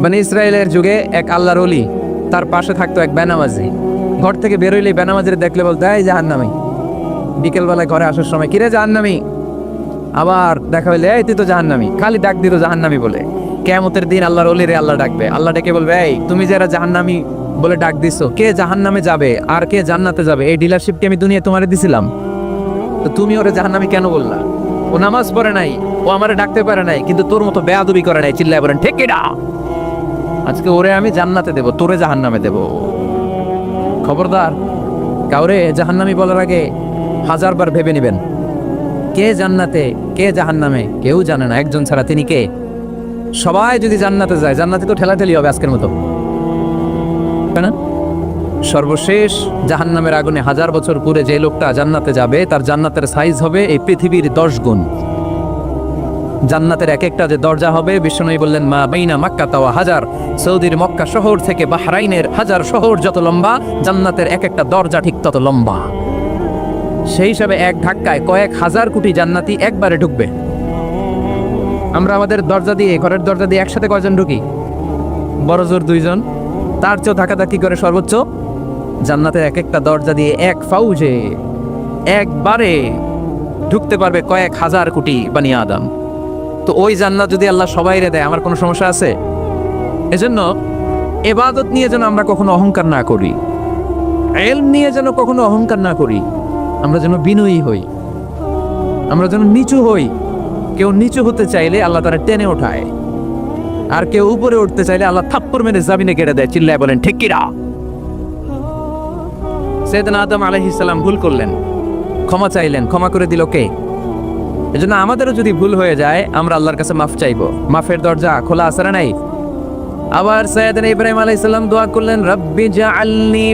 মানে ইসরায়েলের যুগে এক আল্লাহর ওলি, তার পাশে থাকতো এক বেনামাজি। ঘর থেকে বেরোইলে বেনামাজির দেখলে বলতো এই জাহান্নামী। বিকেলবেলায় ঘরে আসার সময় কিরে জাহান্নামী, আবার দেখা হইলে এই তুই তো জাহান্নামী, খালি ডাক দিত জাহান্নামী বলে। কিয়ামতের দিন আল্লাহর ওলিরে আল্লাহ ডাকবে, আল্লাহ ডেকে বলবে এই তুমি যারা জাহান্নামী বলে ডাক দিছো, কে জাহান্নামে যাবে আর কে জান্নাতে যাবে এই ডিলারশিপ কি আমি দুনিয়ায় তোমারে দিছিলাম? তো তুমি ওরে জাহান্নামী কেন বললা? ও নামাজ পড়ে নাই, ও আমারে ডাকতে পারে নাই, কিন্তু তোর মতো বেয়াদবি করে নাই। চিল্লায় বলেন ঠিক কিনা? আজকে ওরে আমি জান্নাতে দেব, তোরে জাহান্নামে দেব। খবরদার, কাউরে জাহান্নামী বলার আগে 1000 বার ভেবে নেবেন। কে জান্নাতে কে জাহান্নামে কেউ জানে না, একজন ছাড়া, তিনি কে? সবাই যদি জান্নাতে যায়, জান্নাতে তো ঠেলাঠেলি হবে আজকের মতো, তাই না? সর্বশেষ জাহান্নামের আগুনে 1000 বছর পরে যে লোকটা জান্নাতে যাবে, তার জান্নাতের সাইজ হবে এই পৃথিবীর 10 গুণ। জান্নাতের এক একটা যে দরজা হবে, বিশ্বনবী বললেন মা বাইনা মক্কা তাওয়া হাজার, সৌদির মক্কা শহর থেকে বাহরাইনের 1000 শহর যত লম্বা, জান্নাতের এক একটা দরজা ঠিক তত লম্বা। সেই হিসাবে এক ধাক্কায় কয়েক হাজার কোটি জান্নাতি একবারে ঢুকবে। আমরা আমাদের দরজা দিয়ে, ঘরের দরজা দিয়ে একসাথে কয়জন ঢুকি? বড় জোর 2 জন, তার চেয়েও ধাক্কাধাক্কি করে সর্বোচ্চ জান্নাতের এক একটা দরজা দিয়ে এক ফাউজে একবারে ঢুকতে পারবে কয়েক হাজার কোটি বানি আদম। তো ওই জান্নাত যদি আল্লাহ সবাইরে দেয়, আমার কোনো সমস্যা আছে? এজন্য ইবাদত নিয়ে যেন আমরা কখনো অহংকার না করি, ইলম নিয়ে যেন কখনো অহংকার না করি। আমরা যেন বিনয়ী হই, আমরা যেন নিচু হই। কেউ নিচু হতে চাইলে আল্লাহ তারা টেনে ওঠায়, আর কেউ উপরে উঠতে চাইলে আল্লাহ থাপ্পড় মেরে জামিনে কেটে দেয়। চিল্লায় বলেন ঠিক কিনা? সাইয়েদনা আদম আলাইহিস সালাম ভুল করলেন, ক্ষমা চাইলেন, ক্ষমা করে দিল কে? এজন্য আমাদেরও যদি ভুল হয়ে যায়, আমরা আল্লাহর কাছে মাফ চাইবো। মাফের দরজা খোলা আছে না নাই? আবার সাইয়েদনা ইব্রাহিম আলাইহিস সালাম দোয়া করলেন রব্বি জাআলনি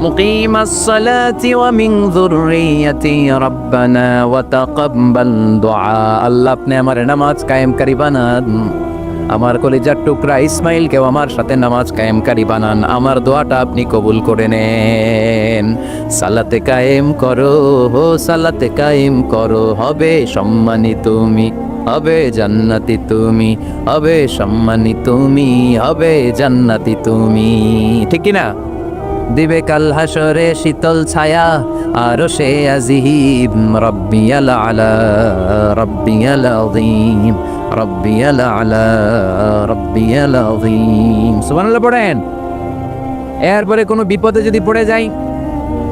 মুকিমাস সালাতি ওয়া মিন যুররিয়াতি রাব্বানা ওয়া তাকাব্বাল দুআ। আল্লাহ আপনি আমার নামাজ কায়েমকারী বানান, আমার কলিজার টুকরা ইসমাইলকেও আমার সাথে নামাজ কায়েমকারী বানান, আমার দোয়াটা আপনি কবুল করে নেন। সালাতে কায়েম করো, সালাতে কায়েম করো, হবে সম্মানী তুমি, হবে জান্নাতি তুমি, হবে সম্মানী তুমি, হবে জান্নাতি তুমি। ঠিক কি না? দিবে কাল হাসরে শীতল ছায়া আরশে আজিম, রব্বিয়াল আলা রব্বিয়াল আযীম, রব্বিয়াল আলা রব্বিয়াল আযীম। সুবহানাল্লাহ পড়েন। এরপরে কোনো বিপদে যদি পড়ে যাই,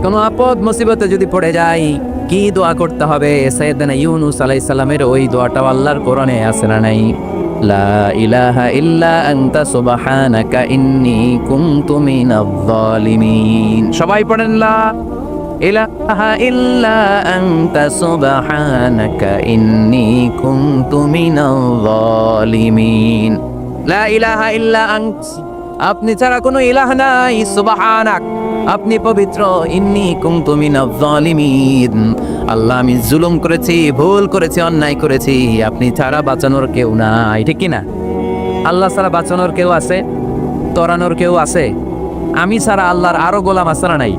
কোনো আপদ মুসিবতে যদি পড়ে যাই, কি দোয়া করতে হবে? সাইয়েদনা ইউনূস আলাইহিস সালামের ওই দোয়াটাও আল্লাহর কোরআনে আছে না নাই? লা ইলাহা ইল্লা আনতা সুবহানাকা ইন্নী কুনতু মিনাজ জালিমিন। সবাই পড়েন লা ইলাহা ইল্লা আনতা সুবহানাকা ইন্নী কুনতু মিনাজ জালিমিন। লা ইলাহা ইল্লা আনত, আপনি ছাড়া কোনো ইলাহ নাই, সুবহানাক, আপনি পবিত্র, ইন্নী কুনতু মিনাজ জালিমিন, আল্লাহ আমি জুলুম করেছি, ভুল করেছি, অন্যায় করেছি, আপনি ছাড়া বাঁচানোর কেউ নাই। ঠিক কি না? আল্লাহ ছাড়া বাঁচানোর কেউ আছে? তরানোর কেউ আছে? আমি ছাড়া আল্লাহর আরো গোলাম আছে না নাই?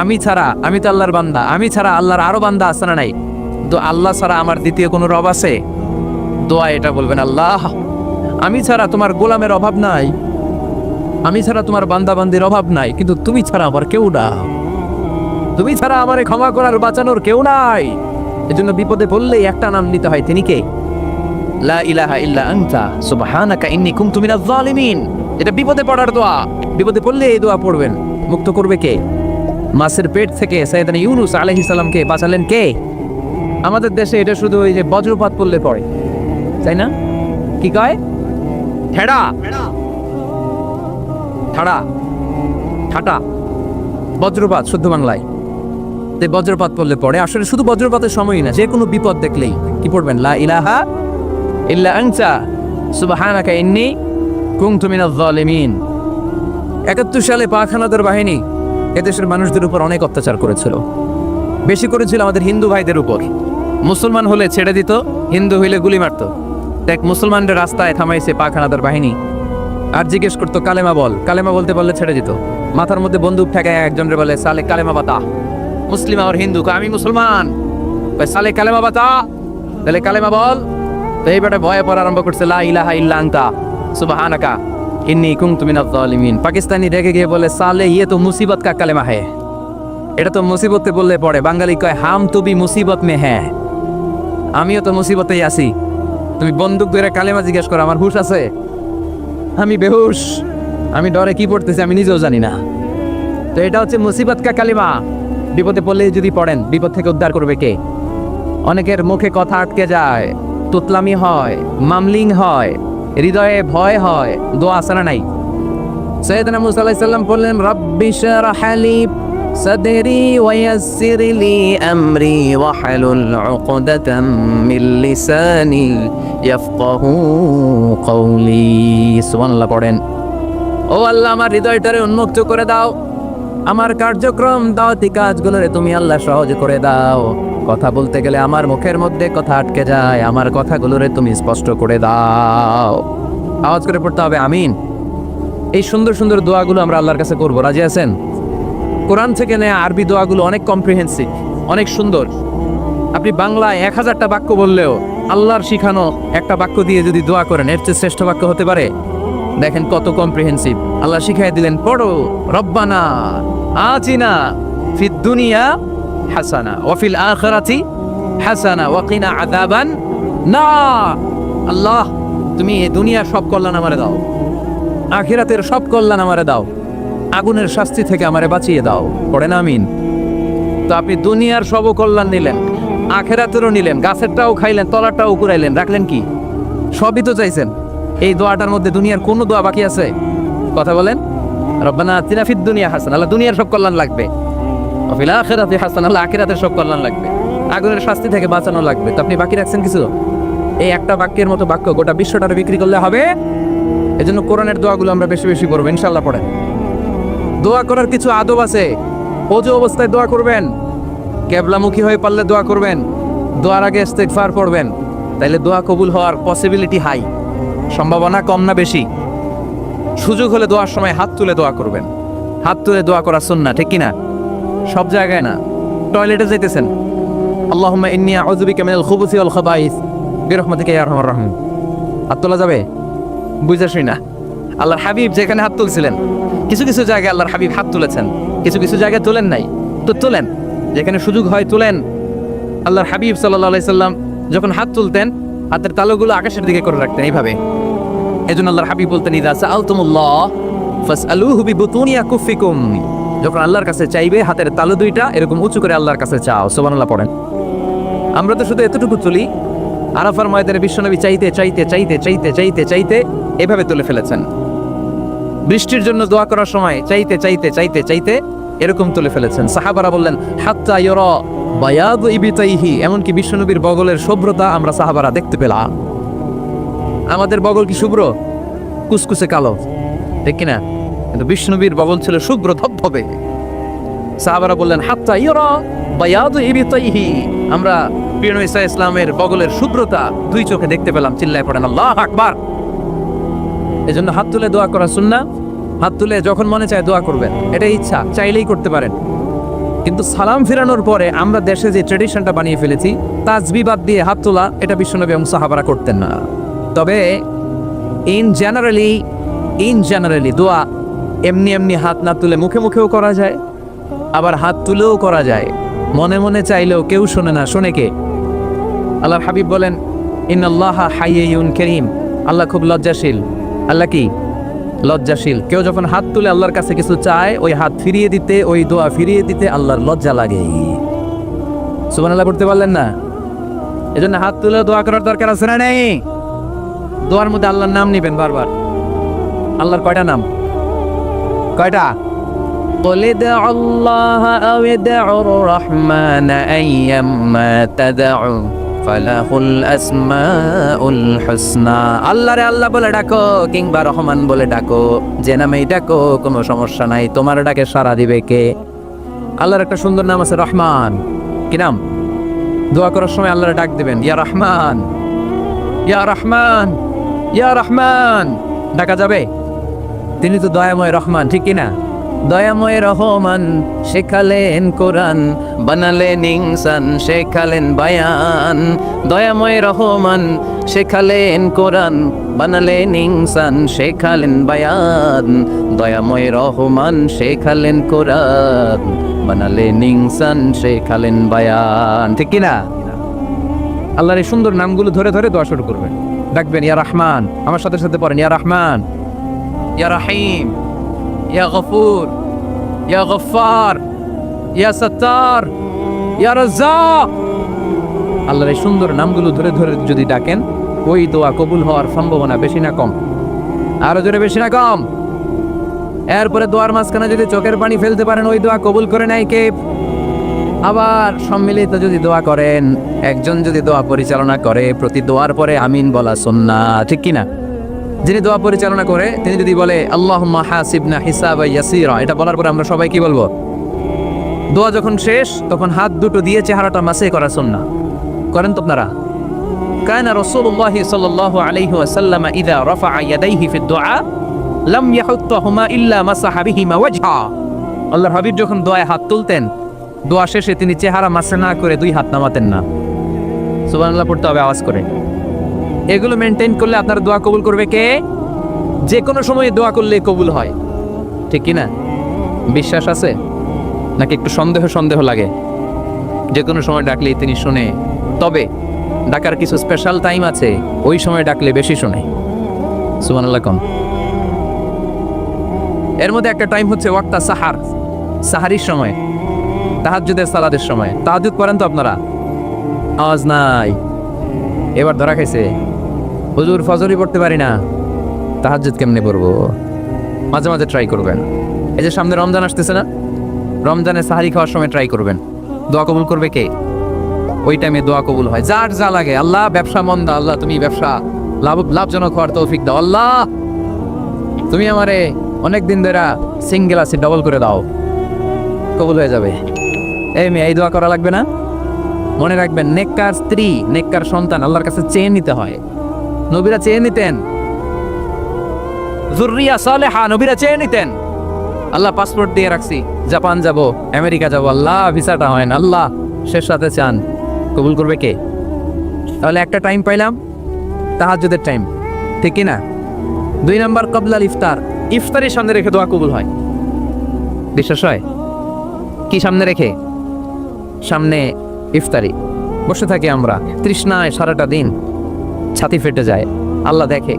আমি ছাড়া, আমি তো আল্লাহর বান্দা, আমি ছাড়া আল্লাহর আরো বান্দা আছে না নাই? তো আল্লাহ ছাড়া আমার দ্বিতীয় কোনো রব আছে? দোয়া এটা বলবেন, আল্লাহ আমি ছাড়া তোমার গোলামের অভাব নাই, আমি ছাড়া তোমার বান্দা বান্দির অভাব নাই, কিন্তু তুমি ছাড়া আমার কেউ না, তুমি ছাড়া আমারে ক্ষমা করার বাঁচানোর কেউ নাই। এজন্য বিপদে পড়লেই একটা নাম নিতে হয়, তিনি কে? লা ইলাহা ইল্লা আনতা সুবহানাকা ইন্নী কুনতু মিনাজ জালিমিন। এটা বিপদে পড়ার দোয়া, বিপদে পড়লে এই দোয়া পড়বেন। মুক্ত করবে কে? মাছের পেট থেকে সাইয়েদনা ইউনূস আলাইহিস সালামকে বাঁচালেন কে? আমাদের দেশে এটা শুধু ওই যে বজ্রপাত পড়লে পড়ে, তাই না? কি কয়? ঠেড়া, ঠাড়া, ঠাটা, বজ্রপাত শুদ্ধ বাংলায়। বজ্রপাত পড়লে পড়ে। আসলে শুধু বজ্রপাতের সময়ই না, যে কোনো বিপদ দেখলেই কি পড়বেন? লা ইলাহা ইল্লা আনতা সুবহানাকা ইন্নী কুনতু মিনাজ জালিমিন। 71 সালে পাক হানাদার বাহিনী এদেশের মানুষদের উপর অনেক অত্যাচার করেছিল, বেশি করেছিল আমাদের হিন্দু ভাইদের উপর। মুসলমান হলে ছেড়ে দিত, হিন্দু হইলে গুলি মারত। এক মুসলমানদের রাস্তায় থামাইছে পাক হানাদার বাহিনী, আর জিজ্ঞেস করতো কালেমা বল, কালেমা বলতে বললে ছেড়ে দিত। মাথার মধ্যে বন্দুক ঠেকায় একজনের বলে সালে কালেমা বাতা, মুসলিম আর হিন্দু, আমি মুসলমান, সালে কালেমা বাতা, তাহলে কালেমা বল। তো এইবারে ভয়ে পড়া আরম্ভ করছে, লা ইলাহা ইল্লা আনতা সুবহানাকা ইন্নী কুনতু মিনাজ জালিমিন। পাকিস্তানি রেগে গিয়ে বলে সালে ইয়ে তো মুসিবত কা কালেমা হ্যায়, এটা তো মুসিবতে বললে পড়ে। বাঙালি কয় হাম তো বি মুসিবত মে হ্যাঁ, আমিও তো মুসিবতেই আছি। তুমি বন্দুক ধরে কালেমা জিজ্ঞেস করো, আমার হুশ আছে? আমি বেহুশ, আমি ডরে কি পড়তেছি আমি নিজেও জানি না। তো এটা হচ্ছে মুসিবত কা কালিমা। বিপদে পড়লে যদি পড়েন, বিপদ থেকে উদ্ধার করবে কে? অনেকের মুখে কথা আটকে যায়, তুতলামি হয়, মামলিং হয়, হৃদয়ে ভয় হয়, দোয়া আসরা নাই। সৈয়দনা মুসা আলাইহিস সালাম বললেন রাব্বি শরহ লি সাদরি ওয়া ইয়াসসির লি আমরি ওয়াহলুল উকদাতাম মিন লিসানি ইয়াফকাহু কওলি। সুবহানাল্লাহ পড়েন। ও আল্লাহ, আমার হৃদয়টারে উন্মুক্ত করে দাও, আমার কার্যক্রম দাওয়াতি কাজগুলোরে তুমি আল্লাহ সহজ করে দাও। কথা বলতে গেলে আমার মুখের মধ্যে কথা আটকে যায়, আমার কথাগুলোরে তুমি স্পষ্ট করে দাও। আওয়াজ করে পড়তে হবে আমিন। এই সুন্দর সুন্দর দোয়াগুলো আমরা আল্লাহর কাছে করব, রাজি আছেন? কোরআন থেকে নেয়া আরবি দোয়াগুলো অনেক কম্প্রিহেন্সিভ, অনেক সুন্দর। আপনি বাংলায় 1000টা বাক্য বললেও আল্লাহর শিখানো একটা বাক্য দিয়ে যদি দোয়া করেন, এর চেয়ে শ্রেষ্ঠ বাক্য হতে পারে? দেখেন কত কম্প্রিহেন্সিভ। আল্লাহ শিখাই দিলেন, পড়ো রব্বানা আতিনা ফিদ দুনিয়া হাসানা ওয়া ফিল আখিরাতি হাসানা ওয়া কিনা আযাবান নার। আল্লাহ, তুমি এই দুনিয়ার সব কল্যাণ আমারে দাও, আখিরাতের সব কল্যাণ আমারে দাও, আগুনের শাস্তি থেকে আমারে বাঁচিয়ে দাও। পড়েন আমিন। তো আপনি দুনিয়ার সব কল্যাণ নিলেন, আখিরাতেরও নিলেন, গাছেরটাও খাইলেন, তলারটাও কুড়াইলেন, রাখলেন কি? সবই তো চাইছেন। এই দোয়াটার মধ্যে দুনিয়ার কোন দোয়া বাকি আছে? কথা বলেন। রব্বানা আতিনা ফিদ দুনিয়া হাসানা, আল্লাহ দুনিয়ার সব কল্যাণ লাগবে। ওয়া ফিল আখিরাতি হাসানা, আল্লাহ আখিরাতের সব কল্যাণ লাগবে, আগুনের শাস্তি থেকে বাঁচানো লাগবে। তো আপনি বাকি রাখছেন কিছু? এই একটা বাক্যের মতো বাক্য গোটা বিশ্বটারে বিক্রি করলে হবে। এজন্য কোরআনের দোয়াগুলো আমরা বেশি বেশি করবো, ইনশাআল্লাহ। পড়েন। দোয়া করার কিছু আদব আছে। ওযু অবস্থায় দোয়া করবেন, কিবলামুখী হয়ে পারলে দোয়া করবেন, দোয়ার আগে ইস্তিগফার পড়বেন, তাইলে দোয়া কবুল হওয়ার পসিবিলিটি হাই, সম্ভাবনা কম না বেশি? সুযোগ হলে দোয়ার সময় হাত তুলে দোয়া করবেন। হাত তুলে দোয়া করা সুন্নাহ, ঠিক কিনা? সব জায়গায় না। টয়লেটে যাইতেছেন, আল্লাহুম্মা ইন্নী আউযু বিকা মিনাল খুবুসি ওয়াল খাবাইস বিরহমাতিকা ইয়া আরহামার রাহিম। হাত তোলা যাবে? বুঝাসই না। আল্লাহর হাবিব যেখানে হাত তুলছিলেন, কিছু কিছু জায়গায় আল্লাহর হাবিব হাত তুলেছেন, কিছু কিছু জায়গায় তোলেন নাই। তো তোলেন, যেখানে সুযোগ হয় তোলেন। আল্লাহর হাবিব সাল্লাল্লাহু আলাইহি সাল্লাম যখন হাত তুলতেন, হাতের তালুগুলো আকাশের দিকে করে রাখতেন এইভাবে। এজন্য আল্লাহর হাবিব বলতেন, ইযা সাআলতুমুল্লাহ ফাসআলুহু বিবুতুনি আকুফিকুম। যখন আল্লাহর কাছে চাইবে, হাতের তালু দুইটা এরকম উঁচু করে আল্লাহর কাছে চাও। সুবহানাল্লাহ পড়েন। আমরা তো শুধু এতটুকু তুলি। আরাফার ময়দানে বিশ্বনবী চাইতে চাইতে চাইতে চাইতে চাইতে চাইতে এভাবে তুলে ফেলেছেন। বৃষ্টির জন্য দোয়া করার সময় চাইতে চাইতে চাইতে চাইতে এরকম তুলে ফেলেছেন। সাহাবারা বললেন হাত্তা ইউরা বায়াদু ইবিতাইহি, এমনকি বিশ্বনবীর বগলের শুভ্রতা আমরা সাহাবারা দেখতে পেলাম। আমাদের বগল কি শুভ্র? কুসকুসে কালো, ঠিক কিনা? কিন্তু বিশ্বনবীর বগল ছিল শুভ্র ধবধবে। সাহাবারা বললেন হাত্তা ইউরা বায়াদু ইবিতাইহি, আমরা প্রিয় নবী সাল্লাল্লাহু আলাইহি ওয়াসাল্লামের বগলের শুভ্রতা দুই চোখে দেখতে পেলাম। চিল্লায় পড়েন আল্লাহু আকবার। এজন্য হাত তুলে দোয়া করা সুন্নাহ। হাত তুলে যখন মনে চায় দোয়া করবেন, এটা ইচ্ছা, চাইলেই করতে পারেন। কিন্তু সালাম ফিরানোর পরে আমরা দেশে যে ট্রেডিশনটা বানিয়ে ফেলেছি, তাসবিহ বাদ দিয়ে হাত তোলা, এটা বিশ্বনবী এবং সাহাবারা করতেন না। তবে ইন জেনারেলি দোয়া এমনি এমনি হাত না তুলে মুখে মুখেও করা যায়, আবার হাত তুলেও করা যায়। মনে মনে চাইলেও কেউ শোনে না, শোনে কে? আল্লাহর হাবিব বলেন ইন্নাল্লাহা হাইয়ুন কারীম, আল্লাহ খুব লজ্জাশীল। আল্লাহ কি? লজ্জাশীল। কেউ যখন হাত তুলে আল্লাহর কাছে কিছু চায়, ওই হাত ফিরিয়ে দিতে, ওই দোয়া ফিরিয়ে দিতে আল্লাহর লজ্জা লাগে। সুবহানাল্লাহ পড়তে পারলেন না? এজন্য হাত তুলে দোয়া করার দরকার আছে না নেই? দোয়ার মধ্যে আল্লাহর নাম নিবেন বারবার। আল্লাহর কয়টা নাম? কয়টা? قل ادعوا الله أو ادعوا الرحمن أيما تدعوا فله الأسماء الحسنى। আল্লাহ রে আল্লাহ বলে ডাকো, কিংবা রহমান বলে ডাকো, যে নামেই ডাকো কোনো সমস্যা নাই, তোমার ডাকে সাড়া দিবে কে? আল্লাহর একটা সুন্দর নাম আছে রহমান। কি নাম? দোয়া করার সময় আল্লাহর ডাক দিবেন, ইয়া রহমান, ইয়া রহমান, ইয়া রহমান। ডাকা যাবে? তিনি তো দয়াময় রহমান, ঠিক কিনা? দয়াময় রহমান শেখালেন কোরআন, বানালেন ইনসান শেখালেন বায়ান। দয়াময় রহমান শেখালেন কোরআন, বানালেন ইনসান শেখালেন বায়ান। দয়াময় রহমান শেখালেন কোরআন, বানালেন ইনসান শেখালেন বায়ান। ঠিক কিনা? আল্লাহর এই সুন্দর নামগুলো ধরে ধরে দোয়া শুরু করবেন। ডাকবেন ইয়া রহমান, আমার সাথে সাথে পড়েন ইয়া রহমান, ইয়া রহিম, ইয়া গফুর, ইয়া গফফার, ইয়া সত্তার, ইয়া রাজ্জাক। আল্লাহর এই সুন্দর নামগুলো ধরে ধরে যদি ডাকেন, ওই দোয়া কবুল হওয়ার সম্ভাবনা বেশি না কম? আরো জোরে, বেশি না কম? এরপরে দোয়ার মাঝখানে যদি চোখের পানি ফেলতে পারেন, ওই দোয়া কবুল করে নেয় কে? আবার সম্মিলিত যদি দোয়া করেন, একজন যদি দোয়া পরিচালনা করে, প্রতি দোয়ার পরে আমিন বলা সুন্নাহ। ঠিক কিনা? যিনি দোয়া পরিচালনা করে তিনি যদি বলে আল্লাহুম্মা হাসিবনা হিসাবান ইয়াসীরা, এটা বলার পরে আমরা সবাই কি বলবো? দোয়া যখন শেষ তখন হাত দুটো দিয়ে চেহারাটা মাসে করা সুন্নাহ। করেন তো আপনারা? কানা রাসূলুল্লাহ সাল্লাল্লাহু আলাইহি ওয়াসাল্লাম ইযা রাফা'a ইয়াদাইহি ফিদ দুআ লাম ইয়াহুত্তুহুমা ইল্লা মাসাহা বিহিমা ওয়াজহা। আল্লাহর হাবিব যখন দোয়ায় হাত তুলতেন, দোয়া শেষে তিনি চেহারা মাসে না করে দুই হাত নামাতেন না। সুবহানাল্লাহ পড়তে হবে আওয়াজ করে। এগুলো মেনটেন করলে আপনার দোয়া কবুল করবে কে? যে কোনো সময় দোয়া করলে কবুল হয়। ঠিক কিনা? বিশ্বাস আছে নাকি একটু সন্দেহ সন্দেহ লাগে? যে কোনো সময় ডাকলেই তিনি শুনে, তবে ডাকার কিছু স্পেশাল টাইম আছে, ওই সময় ডাকলে বেশি শুনে। সুবহানাল্লাহ কোন? এর মধ্যে একটা টাইম হচ্ছে ওয়াক্তা সাহার, সাহারির সময়, তাহাজ্জুদের সালাতের সময়। তাহাজ্জুদ করেন তো আপনারা? আওয়াজ নাই, এবার ধরা খাইছে। হুজুর ফজরই পড়তে পারি না, তাহাজ্জুদ কেমনে পড়বো? মাঝে মাঝে ট্রাই করবেন। এই যে সামনে রমজান আসতেছে না, রমজানে সাহারি খাওয়ার সময় ট্রাই করবেন। দোয়া কবুল করবে কে? ওই টাইমে দোয়া কবুল হয়। যার যা লাগে, আল্লাহ ব্যবসা মন্দা, আল্লাহ তুমি ব্যবসা লাভজনক হওয়ার তৌফিক দাও, আল্লাহ তুমি আমারে অনেক দিন ধরে সিঙ্গেল আছি, ডবল করে দাও, কবুল হয়ে যাবে। এই মেয়ে, এই দোয়া করা লাগবে না? মনে রাখবেন, নেককার স্ত্রী, নেককার সন্তান আল্লাহর কাছে চেয়ে নিতে হয়। নবীরা চেয়ে নিতেন, যুররিয়া সালেহা নবীরা চেয়ে নিতেন। আল্লাহ পাসপোর্ট দিয়ে রাখছি, জাপান যাব, আমেরিকা যাব, আল্লাহ ভিসাটা হয় না, আল্লাহ শেষ রাতে চান, কবুল করবে কে? তাহলে একটা টাইম পাইলাম, তাহাজ্জুদের টাইম। ঠিক কি না? 2 নাম্বার কবলাল ইফতার, ইফতারের সামনে রেখে দোয়া কবুল হয়। বিশ্বাস হয়? কি সামনে রেখে? সামনে ইফতারি বসে থাকি আমরা, তৃষ্ণায় সারাটা দিন, ছাতি ফেটে যায়। আল্লাহ দেখে,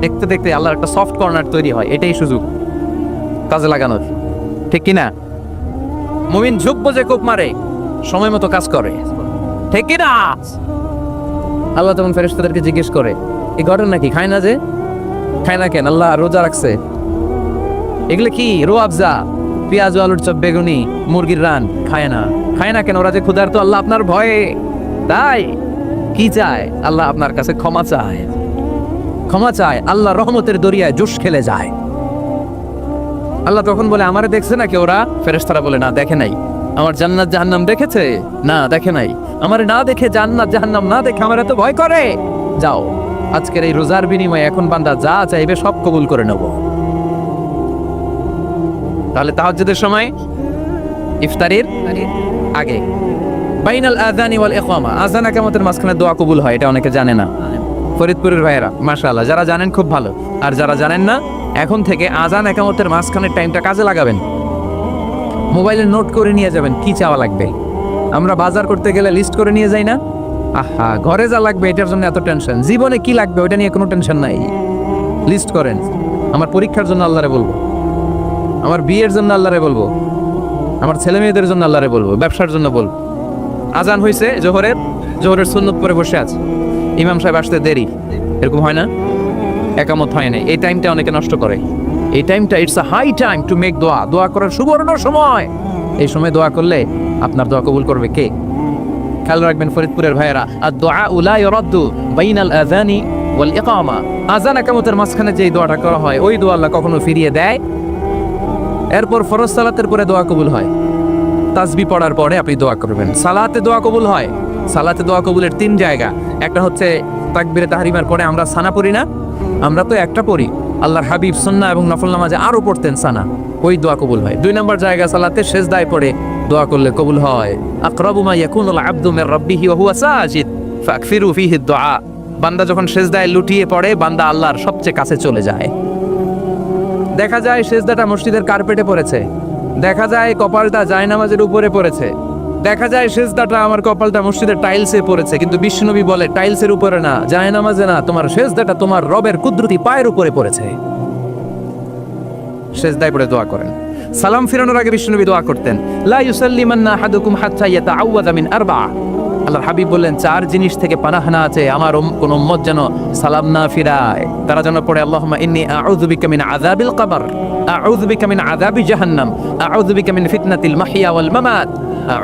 দেখতে দেখতে আল্লাহর একটা সফট কর্নার তৈরি হয়। এটাই সুযোগ কাজে লাগানোর। ঠিক কিনা? মুমিন ঝুঁকবো যে কোপ মারে, সময় মতো কাজ করে। ঠিক কিনা? আল্লাহ তখন ফেরেশতাদেরকে জিজ্ঞেস করে, এই ঘটনা কি? খায় না যে? খায় না কেন? আল্লাহ রোজা রাখছে। এগুলো কি? রোয়াবজা, পেঁয়াজ, আলুর চপ, বেগুনি, মুরগির রান, খায় না। খায় না কেন? ওরা যে ক্ষুধার্ত, আল্লাহ আপনার ভয়ে। তাই কি চায়? আল্লাহ আপনার কাছে ক্ষমা চায়, ক্ষমা চায়। আল্লাহ রহমতের দরিয়ায় জোশ খেলে যায়। আল্লাহ তখন বলে, আমারে দেখছে নাকি ওরা? ফেরেশতারা বলে, না দেখে নাই। আমার জান্নাত জাহান্নাম দেখেছে? না দেখে নাই। আমারে না দেখে, জান্নাত জাহান্নাম না দেখে আমার এত ভয় করে? যাও, আজকের এই রোজার বিনিময়ে এখন বান্দা যা চাইবে সব কবুল করে নেব। তাহলে তাহাজ্জুদের সময়, ইফতারির আগে, বাইনাল আযানি ওয়াল ইকামা, আযান ইকামতের মাঝখানে দোয়া কবুল হয়। এটা অনেকে জানে না। ফরিদপুরের ভাইয়েরা মাশাআল্লাহ, যারা জানেন খুব ভালো। আর যারা জানেন না, এখন থেকে আযান ইকামতের মাঝখানের টাইমটা কাজে লাগাবেন। মোবাইলে নোট করে নিয়ে যাবেন কি চাওয়া লাগবে। আমরা বাজার করতে গেলে লিস্ট করে নিয়ে যাই না? আহা, ঘরে যা লাগবে এটার জন্য এত টেনশন, জীবনে কি লাগবে ওটা নিয়ে কোনো টেনশন নাই। লিস্ট করেন। আমার পরীক্ষার জন্য আল্লাহরে বলবো, আমার বিয়ের জন্য আল্লাহরে বলবো, আমার ছেলে মেয়েদের জন্য আল্লাহরে বলবো, ব্যবসার জন্য বলবো। আজান হয়েছে জোহরের সুন্নত পরে বসে আছে, ইমাম সাহেব আসতে দেরি, এরকম হয় না? একামত হয় না। এই টাইমটা অনেকে নষ্ট করে। এই টাইমটা it's a high time to make দোয়া, দোয়া করার সুবর্ণ সময়। এই সময় দোয়া করলে আপনার দোয়া কবুল করবে কে? খেয়াল রাখবেন ফরিদপুরের ভাইয়েরা, আর দোয়া লা ইউরাদ্দু বাইনাল আযানি ওয়াল ইকামা, আযান ইকামতের মাঝখানে যেই দোয়াটা করা হয় ওই দোয়া আল্লাহ কখনো ফিরিয়ে দেয়। এরপর ফরজ সালাতের পরে দোয়া কবুল হয়। তাসবিহ পড়ার পরে আপনি দোয়া করবেন। সালাতে দোয়া কবুল হয়। সালাতে দোয়া কবুলের 3 জায়গা। একটা হচ্ছে তাকবীরে তাহরিমার পরে আমরা সানা পড়ি না, আমরা তো একটা পড়ি, আল্লাহর হাবিব সুন্নাহ এবং নফল নামাজে আরো পড়তেন সানা, ওই দোয়া কবুল হয়। 2 নম্বর জায়গা সালাতে সেজদায় পড়ে দোয়া করলে কবুল হয়। আকরাবু মা ইয়াকুনুল আবদু মির রাব্বিহি ওয়া হুয়া সাজিদ ফাকফিরু ফিহি দুআ। বান্দা যখন সেজদায় লুটিয়ে পড়ে, বান্দা আল্লাহর সবচেয়ে কাছে চলে যায়। দেখা যায় সেজদাটা মসজিদের কার্পেটে পড়েছে, দেখা যায় কপালটা জায়নামাজের উপরে পড়েছে, দেখা যায় সেজদাটা আমার কপালটা মসজিদের টাইলসে পড়েছে, কিন্তু বিশ্বনবী বলে টাইলসের উপরে না, জায়নামাজে না, তোমার সেজদাটা তোমার রবের কুদরতি পায়ের উপরে পড়েছে। সেজদায় পড়ে দোয়া করেন। সালাম ফিরানোর আগে বিশ্বনবী দোয়া করতেন, লা ইউসাল্লিমান্না আহাদুকুম হাত্তা ইয়াতাআওয়াযা মিন আরবা'a। আল্লাহর হাবিব বললেন 4 জিনিস থেকে পানাহ না আছে আমার কোন উম্মত যেন সালাম না ফিরায়। তারা যেন পড়ে আল্লাহুম্মা ইন্নী আউযু বিকা মিন আযাবিল কবর, আউযু বিকা মিন আযাবি জাহান্নাম, আউযু বিকা মিন ফিতনাতিল মাহইয়া ওয়াল মামাত,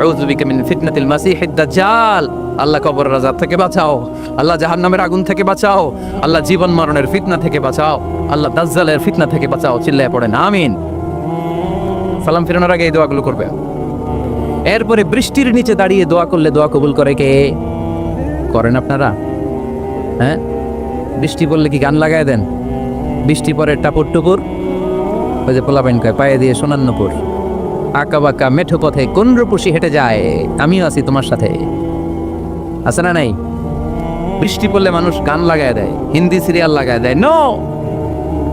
আউযু বিকা মিন ফিতনাতিল মাসিহিদ দাজ্জাল। আল্লাহ কবরের আযাব থেকে বাঁচাও, আল্লাহ জাহান্নামের আগুন থেকে বাঁচাও, আল্লাহ জীবন মরণের ফিতনা থেকে বাঁচাও, আল্লাহ দাজ্জালের ফিতনা থেকে বাঁচাও। চিল্লায়ে পড়েন আমিন। সালাম ফিরানোর আগে এই দোয়াগুলো করবে। এরপরে বৃষ্টির নিচে দাঁড়িয়ে দোয়া করলে দোয়া কবুল করে কে? করেন আপনারা? হ্যাঁ, বৃষ্টি পড়লে কি গান লাগায় দেন? বৃষ্টি পরে টাপুর টুপুর, ওই যে পোলাপাইন কয় পায়ে দিয়ে সোনার নুপুর, আঁকা বাঁকা মেঠো পথে কোন রূপসী হেঁটে যায়, আমিও আছি তোমার সাথে, আছে না নাই? বৃষ্টি পড়লে মানুষ গান লাগায় দেয়, হিন্দি সিরিয়াল লাগায় দেয়। নো,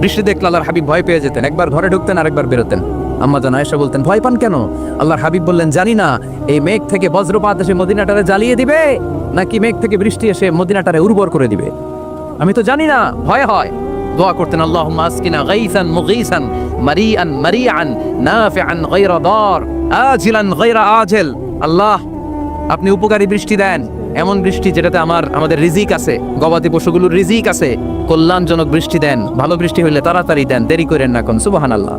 বৃষ্টি দেখলে আল্লাহর হাবিব ভয় পেয়ে যেতেন, একবার ঘরে ঢুকতেন আরেকবার বেরোতেন। আম্মা জান আয়েশা বলতেন, ভয় পান কেন? আল্লাহর হাবিব বললেন, জানি না এই মেঘ থেকে বজ্রপাত এসে মদিনাটারে জ্বালিয়ে দিবে নাকি মেঘ থেকে বৃষ্টি এসে মদিনাটারে উর্বর করে দিবে, আমি তো জানি না, ভয় হয়। দোয়া করতেন, আল্লাহুম্মা আসকিনা গাইসান মুগীসান মারিআন মারিআন নাফিআন গায়রা দার আজিলান গায়রা আজিল। আল্লাহ, আপনি উপকারী বৃষ্টি দেন, এমন বৃষ্টি যেটাতে আমাদের রিজিক আছে, গবাদি পশুগুলোর রিজিক আছে, কল্যাণজনক বৃষ্টি দেন, ভালো বৃষ্টি হইলে তাড়াতাড়ি দেন, দেরি করেন না কোন। সুবহানাল্লাহ।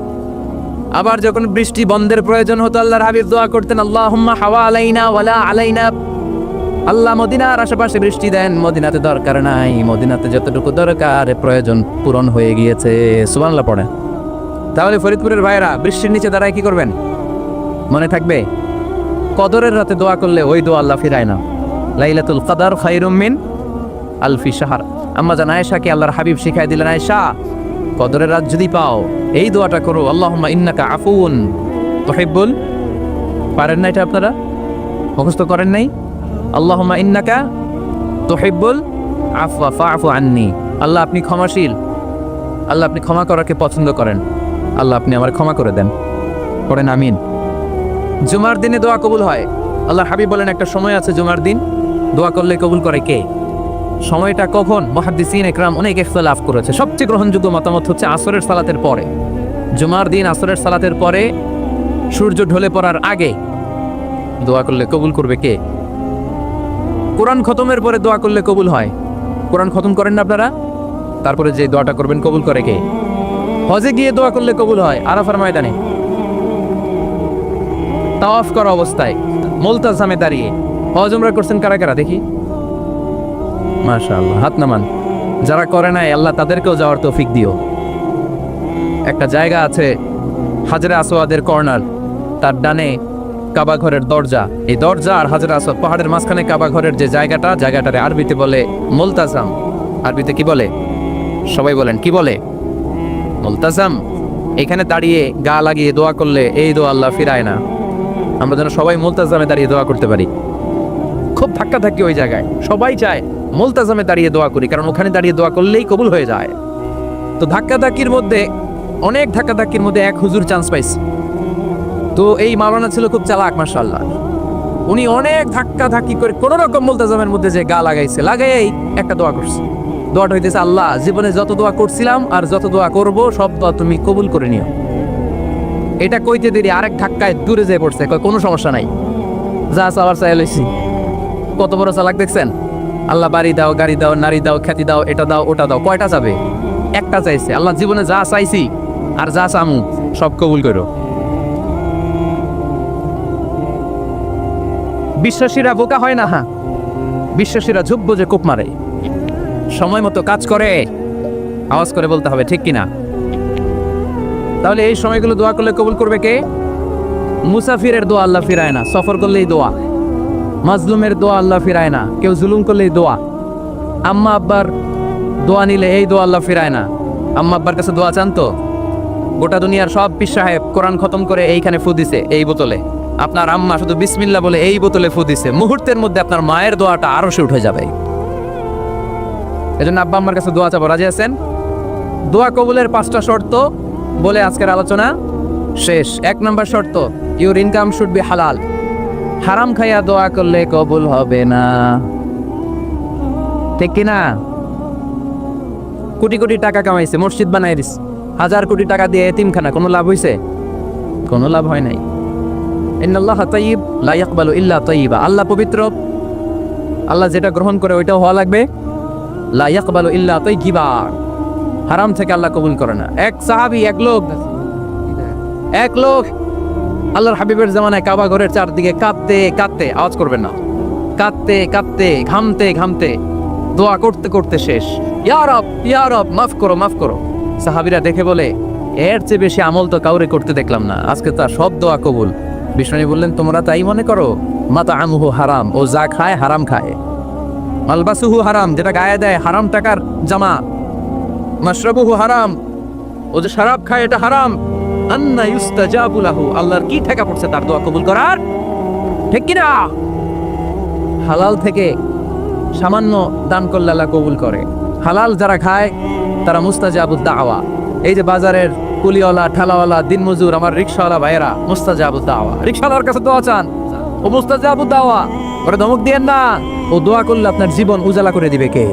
আবার যখন বৃষ্টি বন্ধের প্রয়োজন হতো আল্লাহর হাবিব দোয়া করতেন, আল্লাহুম্মা হাওয়া আলাইনা ওয়ালা আলাইনা। আল্লাহ মদিনার আশেপাশে বৃষ্টি দেন, মদিনাতে দরকার নাই, মদিনাতে যতটুকু দরকার প্রয়োজন পূরণ হয়ে গিয়েছে। সুবহানাল্লাহ পড়েন। তাহলে ফরিদপুরের ভাইরা বৃষ্টির নিচে দাঁড়ায় কি করবেন? মনে থাকবে, কদরের রাতে দোয়া করলে ওই দোয়া আল্লাহ ফিরায় না। লাইলাতুল কদর খায়রুম মিন আলফি শাহর। আম্মা জান আয়েশাকে আল্লাহর হাবিব শিখাই দিলেন, আয়েশা কদরের রাত যদি পাও এই দোয়াটা করো, আল্লাহুম্মা ইন্নাকা আফুন তুহিব্বুল। পারেন না এটা আপনারা? মুখস্থ করেন নাই? আল্লাহুম্মা ইন্নাকা তুহিব্বুল আফওয়া ফাআফু আন্নি। আল্লাহ আপনি ক্ষমাশীল, আল্লাহ আপনি ক্ষমা করাকে পছন্দ করেন, আল্লাহ আপনি আমার ক্ষমা করে দেন। পড়েন আমিন। জুমার দিনে দোয়া কবুল হয়। আল্লাহর হাবিব বলেন একটা সময় আছে জুমার দিন দোয়া করলে কবুল করে কে? সময়টা কখন? মুহাদ্দিসিন ইকরাম অনেক ইখতিলাফ করেছে। সবচেয়ে গ্রহণযোগ্য মতামত হচ্ছে আসরের সালাতের পরে। জুমার দিন আসরের সালাতের পরে সূর্য ঢলে পড়ার আগে দোয়া করলে কবুল করবে কে? কোরআন খতমের পরে দোয়া করলে কবুল হয়। কোরআন খতম করেন না আপনারা? তারপরে যে দোয়াটা করবেন কবুল করে কে? হজে গিয়ে দোয়া করলে কবুল হয়। আরাফার ময়দানে তাওয়াফ করা অবস্থায় মুলতাজামে দাঁড়িয়ে। হজ উমরা করছেন কারা কারা দেখি? মাশাআল্লাহ, হাত নামান। যারা করে নাই আল্লাহ তাদেরকেও যাওয়ার তৌফিক দিও। একটা জায়গা আছে হাজরে আসওয়াদের কর্নার, তার ডানে কাবা ঘরের দরজা। এই দরজা আর হাজরে আসওয়াদ পাহাড়ের মাঝখানে কাবা ঘরের যে জায়গাটারে আরবিতে বলে মুলতাজাম। আরবিতে কি বলে? সবাই বলেন, কি বলে? মুলতাজাম। এখানে দাঁড়িয়ে গা লাগিয়ে দোয়া করলে এই দোয়া আল্লাহ ফিরায় না। আমরা যেন সবাই মুলতাজামে দাঁড়িয়ে দোয়া করতে পারি। খুব ধাক্কা ধাক্কি ওই জায়গায়, সবাই চায় মুলতাজামে দাঁড়িয়ে দোয়া করি, কারণ ওখানে দাঁড়িয়ে দোয়া করলেই কবুল হয়ে যায়। তো ধাক্কা ধাক্কির মধ্যে, অনেক ধাক্কা ধাক্কির মধ্যে এক হুজুর চান্স পাইছে। তো এই মাওলানা ছিল খুব চালাক, মাশাআল্লাহ। উনি অনেক ধাক্কা ধাক্কি করে কোন রকম মুলতাজামের মধ্যে যে গা লাগাইছে, লাগাই একটা দোয়া করছে। দোয়াটা হইতেছে, আল্লাহ জীবনে যত দোয়া করছিলাম আর যত দোয়া করব সব দোয়া তুমি কবুল করে নিও। এটা কইতে দেরি আরেক ধাক্কায় দূরে যেয়ে পড়ছে, কয় কোনো সমস্যা নাই, যা চাওয়ার চাই লইছি। কত বড় চালাক দেখছেন? আল্লাহ বাড়ি দাও, গাড়ি দাও, নারী দাও, খ্যাতি দাও, এটা দাও, ওটা দাও, কয়টা যাবে? একটা চাইছে। আল্লাহ জীবনে যা চাইছি আর যা চামু সব কবুল করো। বিশ্বাসীরা বোকা হয় না। হ্যাঁ, বিশ্বাসীরা ঝুব্ব যে কূপ মারে। সময় মতো কাজ করে, আওয়াজ করে বলতে হবে, ঠিক কিনা? তাহলে এই সময়গুলো দোয়া করলে কবুল করবে কে? মুসাফিরের দোয়া আল্লাহ ফিরায় না, সফর করলেই দোয়া। মাজলুমের দোয়া আল্লাহ ফিরায় না, কেউ জুলুম করলেই দোয়া। আম্মা আব্বার দোয়া নিলে এই দোয়া আল্লাহ ফিরায় না। আম্মা আব্বার কাছে দোয়া চান তো? গোটা দুনিয়ার সব পীর সাহেব কোরআন খতম করে এইখানে ফু দিছে এই বোতলে, আপনার আম্মা শুধু বিসমিল্লাহ বলে এই বোতলে ফু দিছে, মুহূর্তের মধ্যে আপনার মায়ের দোয়াটা আরশে উঠে যাবে। এজন্য আব্বা আম্মার কাছে দোয়া চাবো, রাজি আছেন? দোয়া কবুলের 5টা শর্ত বলে আজকের আলোচনা শেষ। 1 নম্বর শর্ত, ইউর ইনকাম শুড বি হালাল। হারাম খাইয়া দোয়া করলে কবুল হবে না, ঠিক কিনা? কোটি কোটি টাকা কামাইছে, মসজিদ বানাই দিছে, 1000 কোটি টাকা দিয়ে এতিমখানা, কোনো লাভ হইছে? কোনো লাভ হয় নাই। ইন্নাল্লাহা তাইয়্যিব লা ইয়াকবালু ইল্লা তাইয়্যিবা। আল্লাহ পবিত্র, আল্লাহ যেটা গ্রহণ করে ওইটাও হওয়া লাগবে। লা ইয়াকবালু ইল্লা তাইয়্যিবা, হারাম থেকে আল্লাহ কবুল করে না। এক সাহাবী, এক লোক আল্লাহর হাবিবের জামানায় কাবা ঘরের চারদিকে কাঁদতে কাঁদতে, আওয়াজ করবেন না, কাঁদতে কাঁদতে, ঘামতে ঘামতে, দোয়া করতে করতে শেষ। ইয়া রব মাফ করো, মাফ করো। সাহাবীরা দেখে বলে, এর চেয়ে বেশি আমল তো কাউরে করতে দেখলাম না, আজকে তার সব দোয়া কবুল। বিষ্ণু বললেন, তোমরা তাই মনে করো? মাতাআমুহু হারাম, ও যা খায় হারাম খায়। মালবাসুহু হারাম, যেটা গায়ে দেয় হারাম টাকার জামা। মাশরাবুহু হারাম, ও যে শরাব খায় এটা হারাম। আন্না ইউস্তাজাবু লাহু, আল্লাহর কি ঠেকা পড়ছে তার দোয়া কবুল করার, ঠিক কি না? হালাল থেকে সামান্য দান করলে আল্লাহ কবুল করে। হালাল যারা খায় তারা মুস্তাজাবুদ দাওয়া। এই যে বাজারের কুলিওয়ালা, ঠালাওয়ালা, দিনমজুর, আমার রিকশাওয়ালা ভাইয়েরা, মুস্তাজাবুদ দাওয়া। রিকশাওয়ালার কাছে দোয়া চান, ও মুস্তাজাবুদ দাওয়া। ওরে ধমক দিয়েন না, ও দোয়া করলে আপনার জীবন উজালা করে দিবে কে?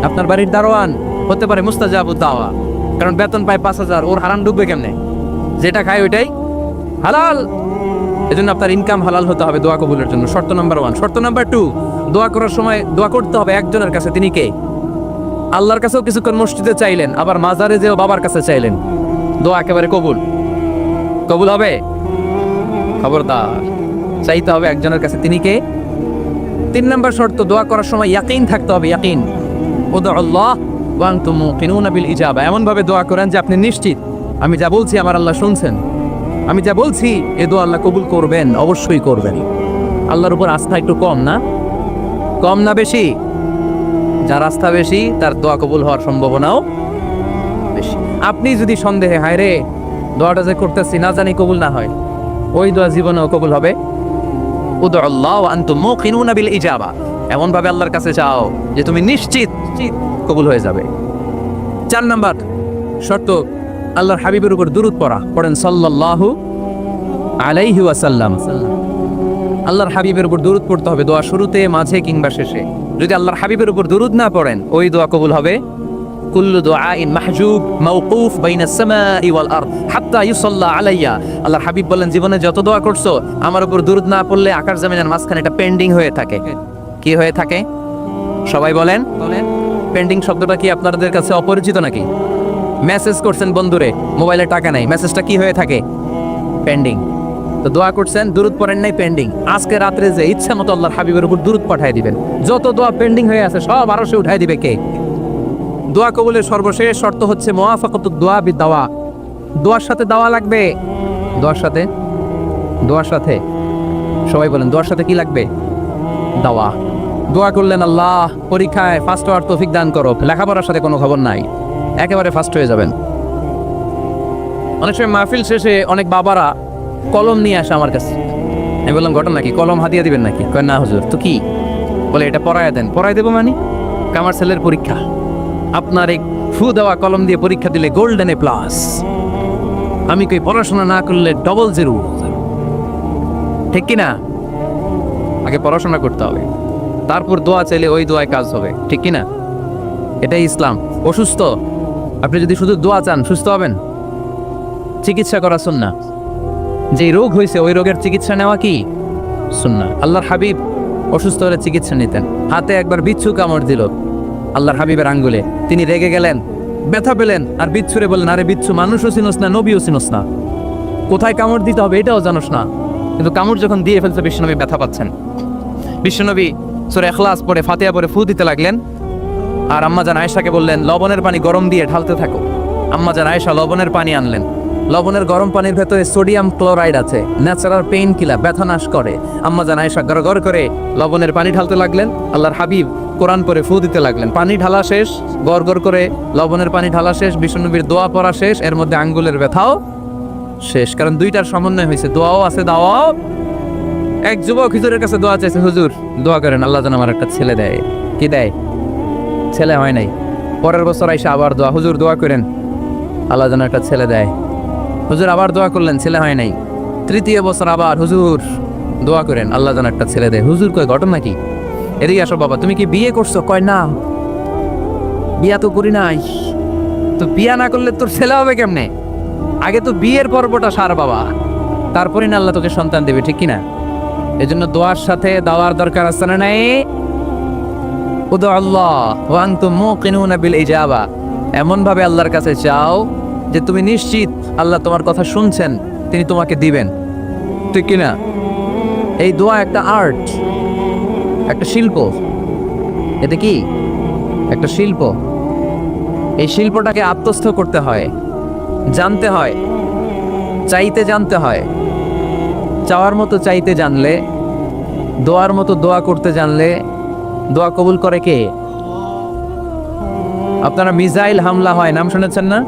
আপনার বাড়ির দারোয়ান হতে পারে মুস্তাজাবুদ দাওয়া, কারণ বেতন পায় 5000, ওর হারাম ডুববে কেমনে? যেটা খায় ওইটাই হালাল। এজন্য আপনার ইনকাম হালাল হতে হবে দোয়া কবুলের জন্য। শর্ত নাম্বার 1। শর্ত নাম্বার 2, দোয়া করার সময় দোয়া করতে হবে একজনের কাছে। তিনি কে? আল্লাহর কাছেও কিছুক্ষণ মসজিদে চাইলেন, আবার মাজারে যেও বাবার কাছে চাইলেন, দোয়া একেবারে কবুল। কবুল হবে? খবরদার, চাইতে হবে একজনের কাছে। তিনি কে? 3 নম্বর শর্ত, দোয়া করার সময় ইয়াকিন থাকতে হবে। ইয়াকিন, উদউল্লাহ ওয়া আনতুম মুকিনুনা বিল ইজাবা। এমন ভাবে দোয়া করেন যে আপনি নিশ্চিত, আমি যা বলছি আমার আল্লাহ শুনছেন, আমি যা বলছি এ দোয়া আল্লাহ কবুল করবেন, অবশ্যই করবেন। আল্লাহর উপর আস্থা একটু কম না? কম না বেশি? যার আস্থা বেশি তার দোয়া কবুল হওয়ার সম্ভাবনাও বেশি। আপনি যদি সন্দেহে, হায় রে দোয়াটা যে করতেছি না জানি কবুল না হয়, ওই দোয়া জীবনেও কবুল হবে। উদউল্লাহ ওয়া আনতুম মুকিনুনা বিল ইজাবা, এমন ভাবে আল্লাহর কাছে চাও যে তুমি নিশ্চিত কবুল হয়ে যাবে। 4 নাম্বার শর্ত, আল্লাহর হাবিবের উপর দুরূদ পড়া। পড়েন সাল্লাল্লাহু আলাইহি ওয়াসাল্লাম। আল্লাহর হাবিবের উপর দুরূদ পড়তে হবে দোয়া শুরুতে, মাঝে কিংবা শেষে। যদি আল্লাহর হাবিবের উপর দুরূদ না পড়েন, ওই দোয়া কবুল হবে। কুল্লু দুআইন মাহজুব মাওকুফ বাইনাস সামাই ওয়াল আরদ হাত্তা ইউসাল্লা আলাইয়া। আল্লাহর হাবিব বলেন, জীবনে যত দোয়া করছো আমার উপর দুরূদ না পড়লে আকাশ জমিনের মাঝখানে এটা পেন্ডিং হয়ে থাকে। কি হয়ে থাকে? সবাই বলেন। পেন্ডিং শব্দটা কি আপনাদের কাছে অপরিচিত নাকি? মেসেজ করছেন বন্ধুরে, মোবাইলে টাকা নাই, মেসেজটা কি হয়ে থাকে? পেন্ডিং। তো দোয়া করছেন, দুরূদ পড়েন নাই, পেন্ডিং। আজকে রাত্রে যে ইচ্ছা মতো আল্লাহর হাবিবের উপর দুরূদ পাঠিয়ে দিবেন, যত দোয়া পেন্ডিং হয়ে আছে সব আরশে উঠাই দিবে কে? দোয়া কবুলের সর্বশেষ শর্ত হচ্ছে মুওয়াফাকাতুদ দোয়া বিদাওয়া। দোয়ার সাথে দাওয়া লাগবে। দোয়ার সাথে সবাই বলেন, দোয়ার সাথে কি লাগবে? দাওয়া। দোয়া করলেন, আল্লাহ পরীক্ষায় ফার্স্ট হওয়ার তৌফিক দান করো, লেখাপড়ার সাথে কোনো খবর নাই, একেবারে ফার্স্ট হয়ে যাবেন। অনেক সময় মাহফিল শেষে অনেক বাবারা কলম নিয়ে আসে আমার কাছে। আমি বললাম, ঘটনা কি? কলম হাতিয়ে দিবেন নাকি? কয় না হুজুর। তো কি? বলে, এটা পড়ায় দেন। পড়াই দেবো মানে? আমার ছেলের পরীক্ষা, আপনার এই ফু দেওয়া কলম দিয়ে পরীক্ষা দিলে গোল্ডেন A+। আমি কই পড়াশোনা না করলে ডবল 0, ঠিক কিনা? আগে পড়াশোনা করতে হবে, তারপর দোয়া চাইলে ওই দোয়ায় কাজ হবে, ঠিক কিনা? এটাই ইসলাম। অসুস্থ, আপনি যদি শুধু দোয়া চান সুস্থ হবেন? চিকিৎসা করা সুন্নাহ। যে রোগ হয়েছে ওই রোগের চিকিৎসা নেওয়া কি সুন্নাহ। আল্লাহর হাবিব অসুস্থ হলে চিকিৎসা নিতেন। হাতে একবার বিচ্ছু কামড় দিল আল্লাহর হাবিবের আঙ্গুলে, তিনি রেগে গেলেন, ব্যথা পেলেন, আর বিচ্ছুরে বললেন, আরে বিচ্ছু, মানুষও চিনোস না, নবীও চিনোস না, কোথায় কামড় দিতে হবে এটাও জানোস না। কিন্তু কামড় যখন দিয়ে ফেলছে, বিশ্বনবী ব্যথা পাচ্ছেন। বিশ্বনবী সূরা ইখলাস পড়ে, ফাতিহা পড়ে ফু দিতে লাগলেন। আর আম্মাজান আয়েশাকে বললেন, লবণের পানি গরম দিয়ে ঢালতে থাকো। আম্মাজান আয়েশা লবণের পানি আনলেন। লবণের গরম পানির ভেতরে সোডিয়াম ক্লোরাইড আছে, ন্যাচারাল পেইন কিলার, ব্যথা নাশ করে। আম্মাজান আয়েশা গড়গড় করে লবণের পানি ঢালতে লাগলেন। আল্লাহর হাবিব কোরআন পড়ে ফু দিতে লাগলেন। পানি ঢালা শেষ, গড় গড় করে লবণের পানি ঢালা শেষ, বিশ্বনবীর দোয়া পড়া শেষ, এর মধ্যে আঙ্গুলের ব্যথাও শেষ। কারণ দুইটার সমন্বয় হয়েছে, দোয়াও আছে দাওয়াও। এক যুবক হুজুরের কাছে দোয়া চাইছে, হুজুর দোয়া করেন আল্লাহ যেন আমার একটা ছেলে দেয়। কি দেয়? ছেলে হয় নাই। পরের বছর আইসা আবার দোয়া, হুজুর দোয়া করেন আল্লাহ যেন একটা ছেলে দেয়। হুজুর আবার দোয়া করলেন, ছেলে হয় নাই। তৃতীয় বছর আবার, হুজুর দোয়া করেন আল্লাহ যেন একটা ছেলে দেয়। হুজুর কয় ঘটনা কি? এদিকে আসো বাবা, তুমি কি বিয়ে করছো? কয় না, বিয়া তো করি নাই। তো বিয়া না করলে তোর ছেলে হবে কেমনে? আগে তো বিয়ের পর্বটা সার বাবা, তারপরে না আল্লাহ তোকে সন্তান দেবে, ঠিক কিনা? এজন্য দোয়ার সাথে দাওয়ার দরকার আছে না নাই? উদু আল্লাহ ওয়া আনতুম মুকিনুনা বিল ইজাবা, এমন ভাবে আল্লাহর কাছে চাও যে তুমি নিশ্চিত আল্লাহ তোমার কথা শুনছেন, তিনি তোমাকে দিবেন, ঠিক কিনা? এই দোয়া একটা আর্ট, একটা শিল্প। এটা কি? একটা শিল্প। এই শিল্পটাকে আত্মস্থ করতে হয়, জানতে হয়, চাইতে জানতে হয়। চাওয়ার মতো চাইতে জানলে, দোয়ার মতো দোয়া করতে জানলে দোয়া কবুল করে কে? আপনারা মিসাইল হামলা হয়, নাম শুনেছেন না?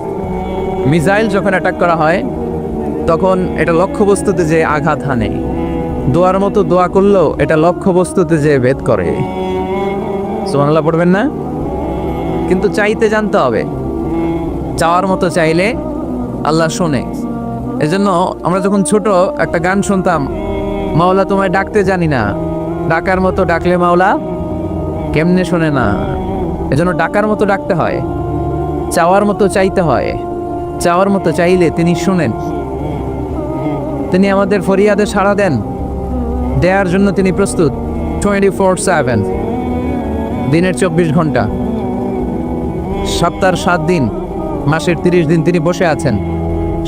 মিসাইল যখন অ্যাটাক করা হয় তখন এটা লক্ষ্যবস্তুতে যে আঘাত হানে, দোয়ার মতো দোয়া করলেও এটা লক্ষ্যবস্তুতে যে ভেদ করে। সুবহানাল্লাহ পড়বেন না? কিন্তু চাইতে জানতে হবে, চাওয়ার মতো চাইলে আল্লাহ শোনে। এজন্য আমরা যখন ছোট একটা গান শুনতাম, মাওলা তোমায় ডাকতে জানি না, ডাকার মতো ডাকলে মাওলা কেমনে শোনে না। এজন্য ডাকার মতো ডাকতে হয়, চাওয়ার মতো চাইতে হয়। চাওয়ার মতো চাইলে তিনি শুনেন, তিনি আমাদের ফরিয়াদে সাড়া দেন, দেওয়ার জন্য তিনি প্রস্তুত 24/7, দিনের 24 ঘন্টা, সপ্তাহের 7 দিন, মাসের 30 দিন তিনি বসে আছেন।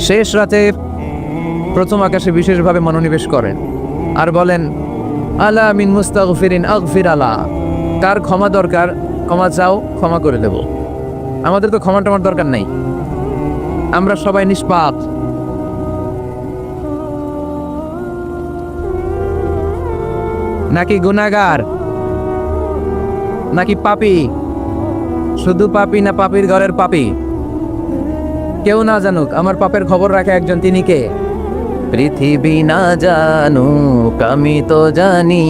শেষ রাতে প্রথম আকাশে বিশেষভাবে মনোনিবেশ করেন আর বলেন, আলা মিন মুস্তাগফিরিন আগফির আলা, কার ক্ষমা দরকার ক্ষমা চাও, ক্ষমা করে দেব। আমাদের তো ক্ষমা টমার দরকার নাই, আমরা সবাই নিষ্পাপ। নাকি গুনাহগার, নাকি পাপী? শুধু পাপী না পাপীর ঘরের পাপী? কেউ না জানুক, আমার পাপের খবর রাখে একজন, তিনি কে? পৃথিবী না জানুক আমি তো জানি,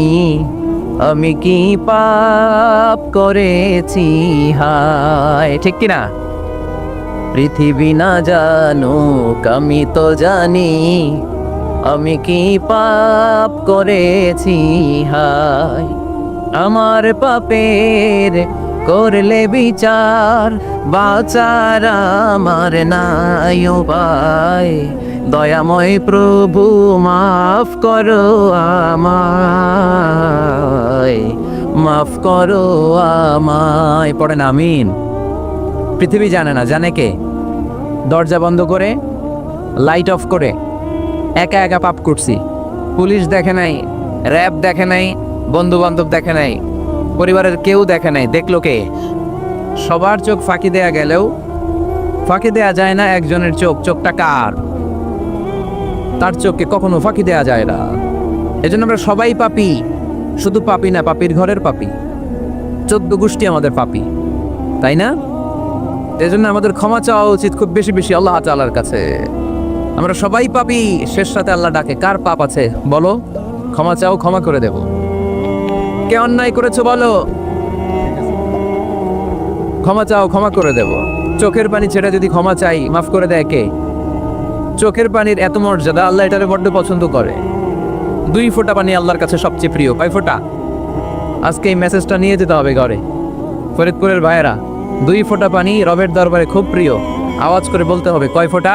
আমি কি পাপ করেছি হায়, ঠিক কিনা? পৃথিবী না জানুক আমি তো জানি, আমি কি পাপ করেছি হায়। আমার পাপের করলে বিচার, বাঁচার আমার নাই উপায়। দয়াময় প্রভু মাফ করো আমায়, মাফ করো আমায়। পড়েন আমিন। পৃথিবী জানে না, জানে কে? দরজা বন্ধ করে, লাইট অফ করে একা একা পাপ করছি। পুলিশ দেখে নাই, র্যাব দেখে নাই, বন্ধু বান্ধব দেখে নাই, পরিবারের কেউ দেখে নাই, দেখলো কে? সবার চোখ ফাঁকি দেয়া গেলেও ফাঁকি দেয়া যায় না একজনের চোখ। চোখটা কার? তার চোখকে কখনো ফাঁকি দেয়া যায় না। এজন্য আমরা সবাই পাপী, শুধু পাপী না, পাপীর ঘরের পাপী। 14 গোষ্ঠী আমাদের পাপী, তাই না? এজন্য আমাদের ক্ষমা চাওয়া উচিত খুব বেশি বেশি আল্লাহ তাআলার কাছে। আমরা সবাই পাপী, শেষ রাতে আল্লাহ ডাকে, কার পাপ আছে বলো, ক্ষমা চাও, ক্ষমা করে দেব। কে অন্যায় করেছো বলো, ক্ষমা চাও, ক্ষমা করে দেব। চোখের পানি ছেড়ে যদি ক্ষমা চাই, মাফ করে দেয় কে? চোখের পানির এত মর্যাদা, আল্লাহ এটারে বড্ড পছন্দ করে। 2 ফোঁটা পানি আল্লাহর কাছে সবচেয়ে প্রিয়। কয় ফোঁটা? আজকে এই মেসেজটা নিয়ে যেতে হবে ঘরে। ফরিদপুরের ভাইয়েরা, 2 ফোঁটা পানি রবের দরবারে খুব প্রিয়। আওয়াজ করে বলতে হবে, কয় ফোঁটা?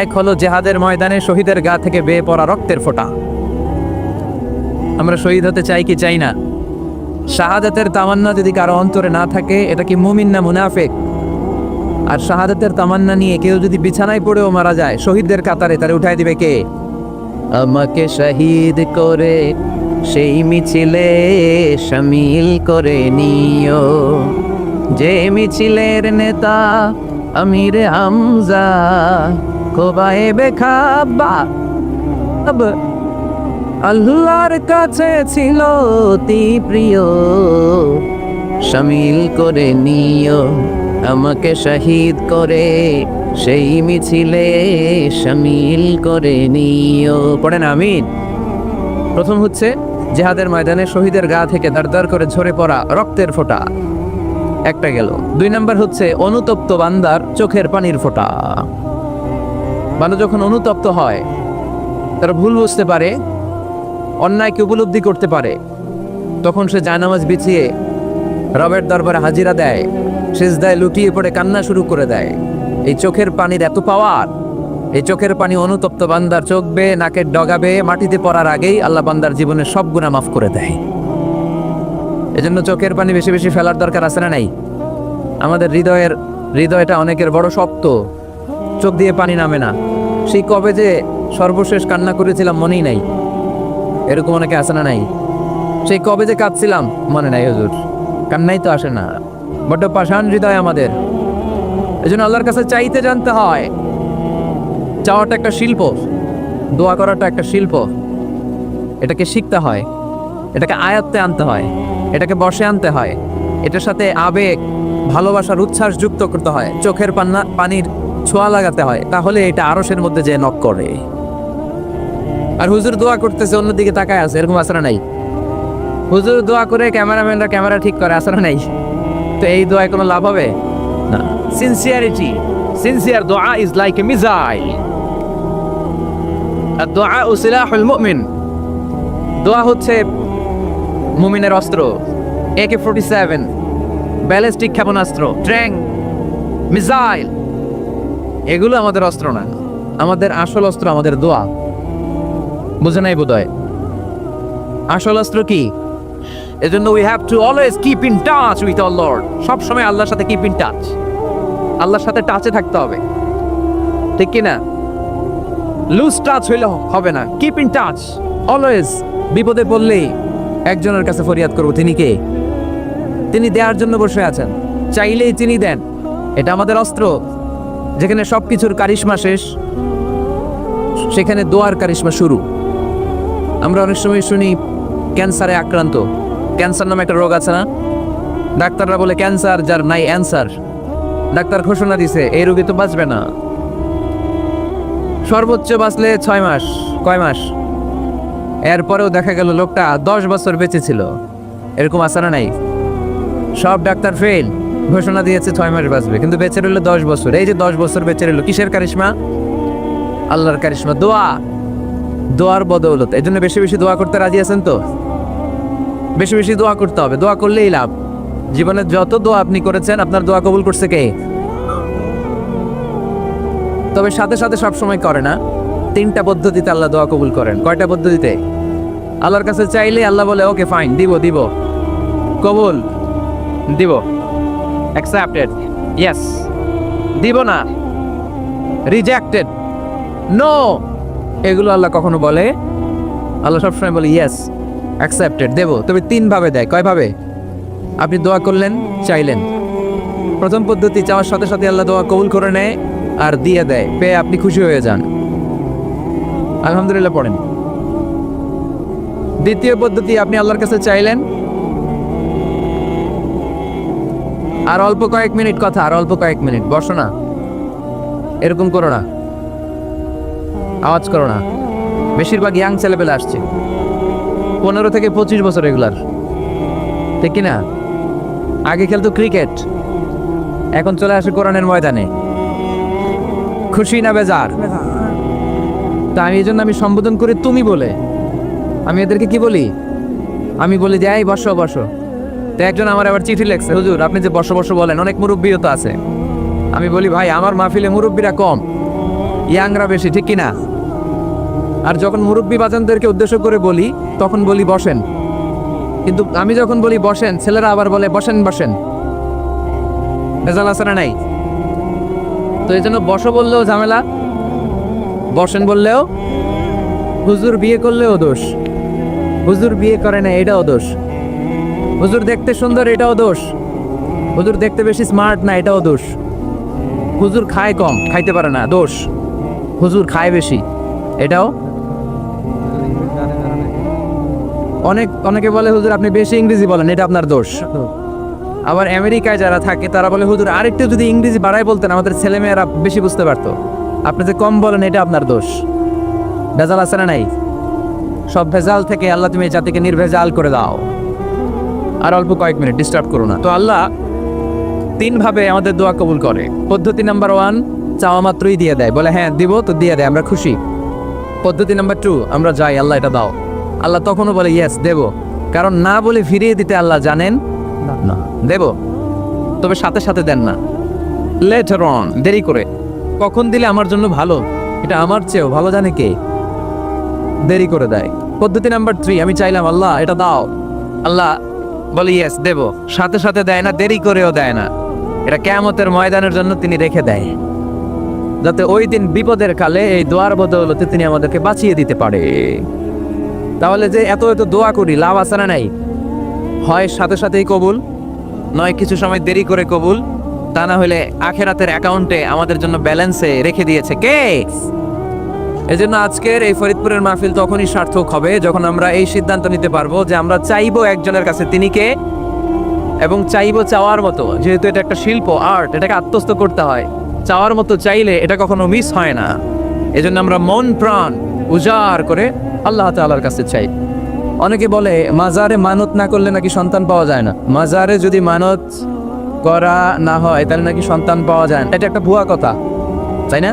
1 হলো জেহাদের ময়দানে শহীদের গা থেকে বেয়ে পড়া রক্তের ফোঁটা। আমরা শহীদ হতে চাই কি চাই না? শাহাদাতের তামান্না যদি কারো অন্তরে না থাকে, এটা কি মুমিন না মুনাফিক? আর শাহাদাতের তামান্না নিয়ে কেউ যদি বিছানায় পড়েও মারা যায়, শহীদদের কাতারে তারে উঠাই দিবে কে? আমাকে শহীদ করে সেই মিছিলে শামিল করে নিও, যে মিছিলের নেতা আমির হামজা, খোবায়ে বেখাবা আল্লাহর কাছে ছিল অতি প্রিয়, শামিল করে নিও আমাকে শহীদ করে, সেই মিছিলে শামিল করে নিও। পড়েন আমিন। প্রথম হচ্ছে জিহাদের ময়দানে শহীদের গা থেকে দাঁড় করে ঝরে পড়া রক্তের ফোঁটা, একটা গেল। 2 নাম্বার হচ্ছে অনুতপ্ত বান্দার চোখের পানির ফোঁটা। বান্দা যখন অনুতপ্ত হয়, তারা ভুল বুঝতে পারে, অন্যায়কে উপলব্ধি করতে পারে, তখন সে জায়নামাজ বিছিয়ে রবের দরবারে হাজিরা দেয়, সিজদায় লুটিয়ে পড়ে কান্না শুরু করে দেয়। এই চোখের পানির এত পাওয়ার, এই চোখের পানি অনুতপ্ত বান্দার চোখ বেয়ে নাকের ডগাবে মাটিতে পড়ার আগেই আল্লাহ বান্দার জীবনের সব গুনাহ মাফ করে দেয়। এজন্য চোখের পানি বেশি বেশি ফেলার দরকার আছে না নাই? আমাদের হৃদয়টা অনেকের বড় শক্ত, চোখ দিয়ে পানি নামে না। সেই কবে যে সর্বশেষ কান্না করেছিলাম মনেই নাই, এরকম অনেকে আসে না নাই? সেই কবে যে কাঁদছিলাম মনে নাই হুজুর, কান্নাই তো আসে না। বড্ড পাষাণ হৃদয় আমাদের। এজন্য আল্লাহর কাছে চাইতে জানতে হয়। চাওয়াটা একটা শিল্প, দোয়া করাটা একটা শিল্প। এটাকে শিখতে হয়, এটাকে আয়ত্তে আনতে হয়, এটাকে বশে আনতে হয়, এটার সাথে আবেগ, ভালোবাসার উচ্ছ্বাস যুক্ত করতে হয়, চোখের পানির ছোঁয়া লাগাতে হয়, তাহলে এটা আরশের মধ্যে যে নক করে। আর হুজুর দোয়া করতেছে অন্যদিকে তাকায় আছে, এরকম আসরা নাই? হুজুর দোয়া করে ক্যামেরাম্যানরা ক্যামেরা ঠিক করে, আসরা নাই? তো এই দোয়ায় কোনো লাভ হবে না। সিনসিয়ার দোয়া ইজ লাইক এ মিসাইল, আর দোয়া সিলাহুল মুমিন। দোয়া হচ্ছে মুমিনের অস্ত্র। AK-47 ব্যালিস্টিক ক্ষেপণাস্ত্র, ট্যাঙ্ক, মিসাইল, এগুলো আমাদের অস্ত্র না। আমাদের আসল অস্ত্র আমাদের দোয়া। বুঝে নাই বোধহয়? আসল অস্ত্র কি? এজন্য we have to always keep in touch with our Lord. সব সময় আল্লাহর সাথে কিপ ইন টাচ, আল্লাহর সাথে টাচে থাকতে হবে, ঠিক কি না? লুজ টাচ হইলে হবে না, কিপ ইন টাচ অলওয়েজ। বিপদে পড়লেই একজনের কাছে ফরিয়াদ করব, তিনি কে? তিনি দেওয়ার জন্য বসে আছেন, চাইলেই তিনি দেন। এটা আমাদের অস্ত্র। যেখানে সবকিছুর কারিশমা শেষ, সেখানে দোয়ার কারিশমা শুরু। আমরা অনেক সময় শুনি ক্যান্সারে আক্রান্ত। ক্যান্সার নামে একটা রোগ আছে না? ডাক্তাররা বলে ক্যান্সার যার নাই অ্যান্সার। ডাক্তার ঘোষণা দিছে এই রোগী তো বাঁচবে না, সর্বোচ্চ বাঁচলে 6 মাস। কয় মাস? এরপরেও দেখা গেল লোকটা 10 বছর বেঁচে ছিল। এরকম আছে না নাই? সব ডাক্তার ফেল, ঘোষণা দিয়েছে 6 মাস বাঁচবে, কিন্তু বেঁচে রইল 10 বছর। এই যে 10 বছর বেঁচে রইল, কিসের কারিশমা? আল্লাহর কারিশমা, দোয়া, দোয়ার বদৌলত। এই জন্য বেশি বেশি দোয়া করতে রাজি আছেন তো? বেশি বেশি দোয়া করতে হবে, দোয়া করলেই লাভ। জীবনে যত দোয়া আপনি করেছেন, আপনার দোয়া কবুল করছে কে? তবে সাথে সাথে সব সময় করে না। 3টা পদ্ধতিতে আল্লাহ দোয়া কবুল করেন। কয়টা পদ্ধতিতে? আল্লাহর কাছে চাইলে আল্লাহ বলে ওকে ফাইন, দিব কবুল, দিব, অ্যাকসেপ্টেড, ইয়েস। দিব না, রিজেক্টেড, নো, এগুলো আল্লাহ কখনো বলে? আল্লাহ সবসময় বলে ইয়েস, অ্যাকসেপ্টেড, দেব। তবে 3 ভাবে দেয়। কয় ভাবে? আপনি দোয়া করলেন, চাইলেন। প্রথম পদ্ধতি, চাওয়ার সাথে সাথে আল্লাহ দোয়া কবুল করে নেয় আর দিয়ে দেয়, পেয়ে আপনি খুশি হয়ে যান, আলহামদুলিল্লাহ পড়েন। দ্বিতীয় পদ্ধতি, আপনি আল্লাহর কাছে চাইলেন, আর অল্প কয়েক মিনিট কথা, আর অল্প কয়েক মিনিট, বসো না, এরকম করো না, আওয়াজ করো না। বেশিরভাগ ইয়াং ছেলেপেলে আসছে, 15 থেকে 25 বছর, রেগুলার, ঠিক কিনা? আগে খেলতো ক্রিকেট, এখন চলে আসে কোরআনের ময়দানে। খুশি না বেজার? তা আমি এই জন্য আমি সম্বোধন করি তুমি বলে। আমি এদেরকে কি বলি? আমি বলি যে এই বসো বসো। তো একজন আমার আবার চিঠি লেখছে, হুজুর আপনি যে বসো বসো বলেন, অনেক মুরব্বিও তো আছে। আমি বলি ভাই, আমার মাহফিলে মুরব্বিরা কম, ইয়াংরা বেশি, ঠিক কিনা? আর যখন মুরব্বি বাজানদেরকে উদ্দেশ্য করে বলি, তখন বলি বসেন। কিন্তু আমি যখন বলি বসেন, ছেলেরা আবার বলে বসেন বসেন। ভেজাল আছে না নাই? তো এই জন্য বসো বললেও ঝামেলা, বসেন বললেও। হুজুর বিয়ে করলেও দোষ, হুজুর বিয়ে করে না এটাও দোষ, হুজুর দেখতে সুন্দর এটাও দোষ, হুজুর দেখতে বেশি স্মার্ট না এটাও দোষ, হুজুর খায় কম, খাইতে পারে না দোষ, হুজুর খায় বেশি এটাও। অনেকে বলে হুজুর আপনি বেশি ইংরেজি বলেন, এটা আপনার দোষ। আবার আমেরিকায় যারা থাকে তারা বলে হুজুর আরেকটু যদি ইংরেজি বাড়াই বলতেন আমাদের ছেলেমেয়েরা বেশি বুঝতে পারতো। আপনি যে কম বলেন এটা আপনার দোষ। ভেজাল আছে না নাই? সব ভেজাল থেকে আল্লাহ তুমি এই জাতিকে নির্ভেজাল করে দাও। আর অল্প কয়েক মিনিট ডিস্টার্ব করো না। তো আল্লাহ 3 ভাবে আমাদের দোয়া কবুল করে। পদ্ধতি নাম্বার 1, চাওয়া মাত্রই দিয়ে দেয়, বলে হ্যাঁ দিব তো দিয়ে দেয়, আমরা খুশি। পদ্ধতি নাম্বার 2, আমরা যাই আল্লাহ এটা দাও, আল্লাহ তখনও বলে ইয়েস দেব, কারণ না বলে ফিরিয়ে দিতে আল্লাহ জানেন না, দেব, তবে সাথে সাথে দেন না, লেটার অন, দেরি করে। কখন দিলে আমার জন্য ভালো, এটা আমার চেয়েও ভালো জানে কে, দেরি করে দেয়। পদ্ধতি নাম্বার 3, আমি চাইলাম আল্লাহ এটা দাও, আল্লাহ বলে ইয়েস দেব, সাথে সাথে দেয় না, দেরি করেও দেয় না। এটা কিয়ামতের ময়দানের জন্য তিনি রেখে দেয়, যাতে ওই দিন বিপদের কালে এই দোয়ার বদৌলতে তিনি আমাদেরকে বাঁচিয়ে দিতে পারে। তাহলে যে এত এত দোয়া করি লাভ আছে না নাই? হয় সাথে সাথেই কবুল, নয় কিছু সময় দেরি করে কবুল, তা না হলে আখেরাতের অ্যাকাউন্টে আমাদের জন্য ব্যালেন্সে রেখে দিয়েছে কে? এজন্য আজকের এই ফরিদপুরের মাহফিল তখনই সার্থক হবে যখন আমরা এই সিদ্ধান্ত নিতে পারবো যে আমরা চাইবো একজনের কাছে, তিনি কে, এবং চাইবো চাওয়ার মতো। যেহেতু এটা একটা শিল্প, আর্ট, এটাকে আত্মস্থ করতে হয়। চাওয়ার মতো চাইলে এটা কখনো মিস হয় না। এজন্য আমরা মন প্রাণ উজাড় করে আল্লাহ তাআলার কাছে চাই। অনেকে বলে মাজারে মানত না করলে নাকি সন্তান পাওয়া যায় না। মাজারে যদি মানত করা না হয় তাহলে নাকি সন্তান পাওয়া যায় না, এটা একটা ভুয়া কথা, তাই না?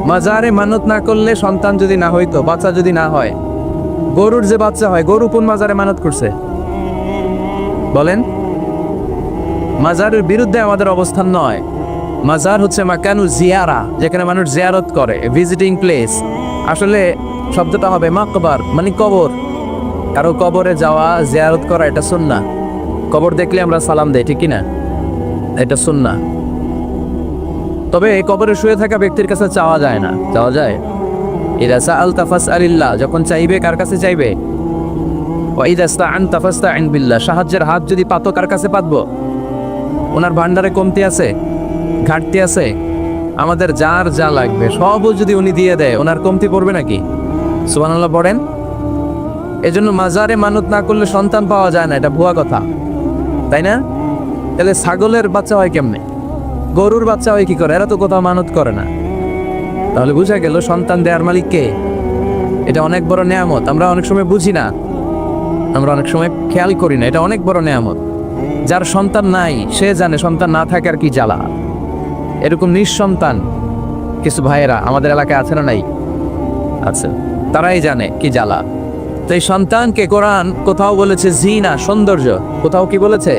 মাজারে মানত না করলে সন্তান যদি না হইতো, বাচ্চা যদি না হয়, গরুর যে বাচ্চা হয়, গরু কোন মাজারে মানত করছে বলেন? মাজারের বিরুদ্ধে আমাদের অবস্থান নয়। মাজার হচ্ছে মাকানু জিয়ারা, যেখানে মানুষ জিয়ারত করে, ভিজিটিং প্লেস। আসলে শব্দটা হবে মাকবার, মানে কবর। কারো কবরে যাওয়া, জিয়ারত করা, এটা সুন্নাহ। কবর দেখলে আমরা সালাম দেই, ঠিক কিনা? এটা সুন্নাহ। তবে কবরে শুয়ে থাকা ব্যক্তির কাছে চাওয়া যায় না। চাওয়া যায়? ইযা সাআলতা ফাসআলিল্লাহ, যখন চাইবে কার কাছে চাইবে? ওয়া ইযা ইসতাআনতা ফাসতাইন বিল্লাহ, সাহায্যের হাত যদি পাতো কার কাছে পাতবো? ওনার ভান্ডারে কমতি আছে, ঘাটতি আছে, আমাদের যার যা লাগবে সবও যদি উনি দিয়ে দেয়, ওনার কমতি পড়বে নাকি? সুবহানাল্লাহ পড়েন। এজন্য মাজারে মানত না করলে সন্তান পাওয়া যায় না, এটা ভুয়া কথা, তাই না? তাহলে ছাগলের বাচ্চা হয় কেমনে, গরুর বাচ্চা হয় কি করে? এরা তো কোথাও মানত করে না। তাহলে বুঝা গেল সন্তান দেওয়ার মালিক কে। এটা অনেক বড় নেয়ামত, আমরা অনেক সময় বুঝি না, আমরা অনেক সময় খেয়াল করি না। এটা অনেক বড় নেয়ামত। যার সন্তান নাই সে জানে সন্তান না থাকার কি জ্বালা। এরকম নিঃসন্তান কিছু ভাইয়েরা আমাদের এলাকায় আছে না নাই? আছে, তারাই জানে কি জ্বালা। তো এই সন্তানকে কোরআন কোথাও বলেছে জিনা, সৌন্দর্য, কোথাও কি বলেছে?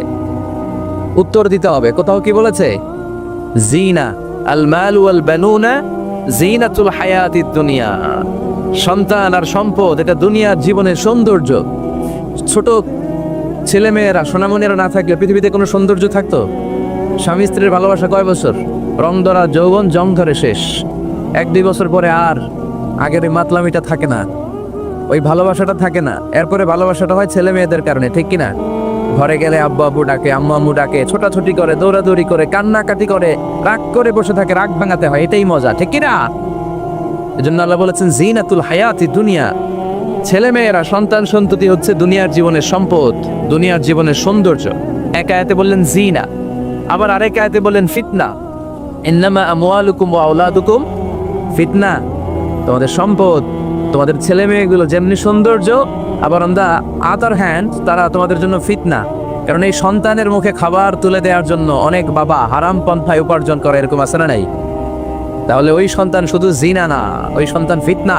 উত্তর দিতে হবে। কোথাও কি বলেছে? জিনা, আল মাল ওয়াল বানুনা জিনাতুল হায়াতিদ দুনিয়া। সন্তান আর সম্পদ এটা দুনিয়ার জীবনের সৌন্দর্য। ছোট ছেলেমেয়েরা, সোনামণিরা না থাকলে পৃথিবীতে কোনো সৌন্দর্য থাকতো? স্বামী স্ত্রীর ভালোবাসা কয় বছর? রং ধরা যৌবন, জং ধরে শেষ। 1-2 বছর পরে আর আগের ওই মাতলামিটা থাকে না, ওই ভালোবাসাটা থাকে না। এরপরে ভালোবাসাটা হয় ছেলে মেয়েদের কারণে, ঠিক কিনা? ঘরে গেলে আব্বু আব্বু ডাকে, আম্মু আম্মু ডাকে, ছোটাছুটি করে, দৌড়াদৌড়ি করে, কান্নাকাটি করে, রাগ করে বসে থাকে, রাগ ভাঙাতে হয়, এটাই মজা, ঠিক কিনা? এজন্য আল্লাহ বলেছেন জিনাতুল হায়াতি দুনিয়া। ছেলে মেয়েরা, সন্তান সন্ততি হচ্ছে দুনিয়ার জীবনের সম্পদ, দুনিয়ার জীবনের সৌন্দর্য। এক আয়াতে বললেন জিনা, আবার আরেক আয়াতে বললেন ফিতনা। ইন্নামা আমওয়ালুকুম ওয়া আওলাদুকুম ফিতনা। তোমাদের সম্পদ, তোমাদের ছেলে মেয়েগুলো যেমনি সৌন্দর্য, আবার অন দ্য আদার হ্যান্ড তারা তোমাদের জন্য ফিতনা। কারণ এই সন্তানের মুখে খাবার তুলে দেওয়ার জন্য অনেক বাবা হারাম পন্থায় উপার্জন করে, এরকম আছে না নাই? তাহলে ওই সন্তান শুধু জিনা না, ওই সন্তান ফিতনা।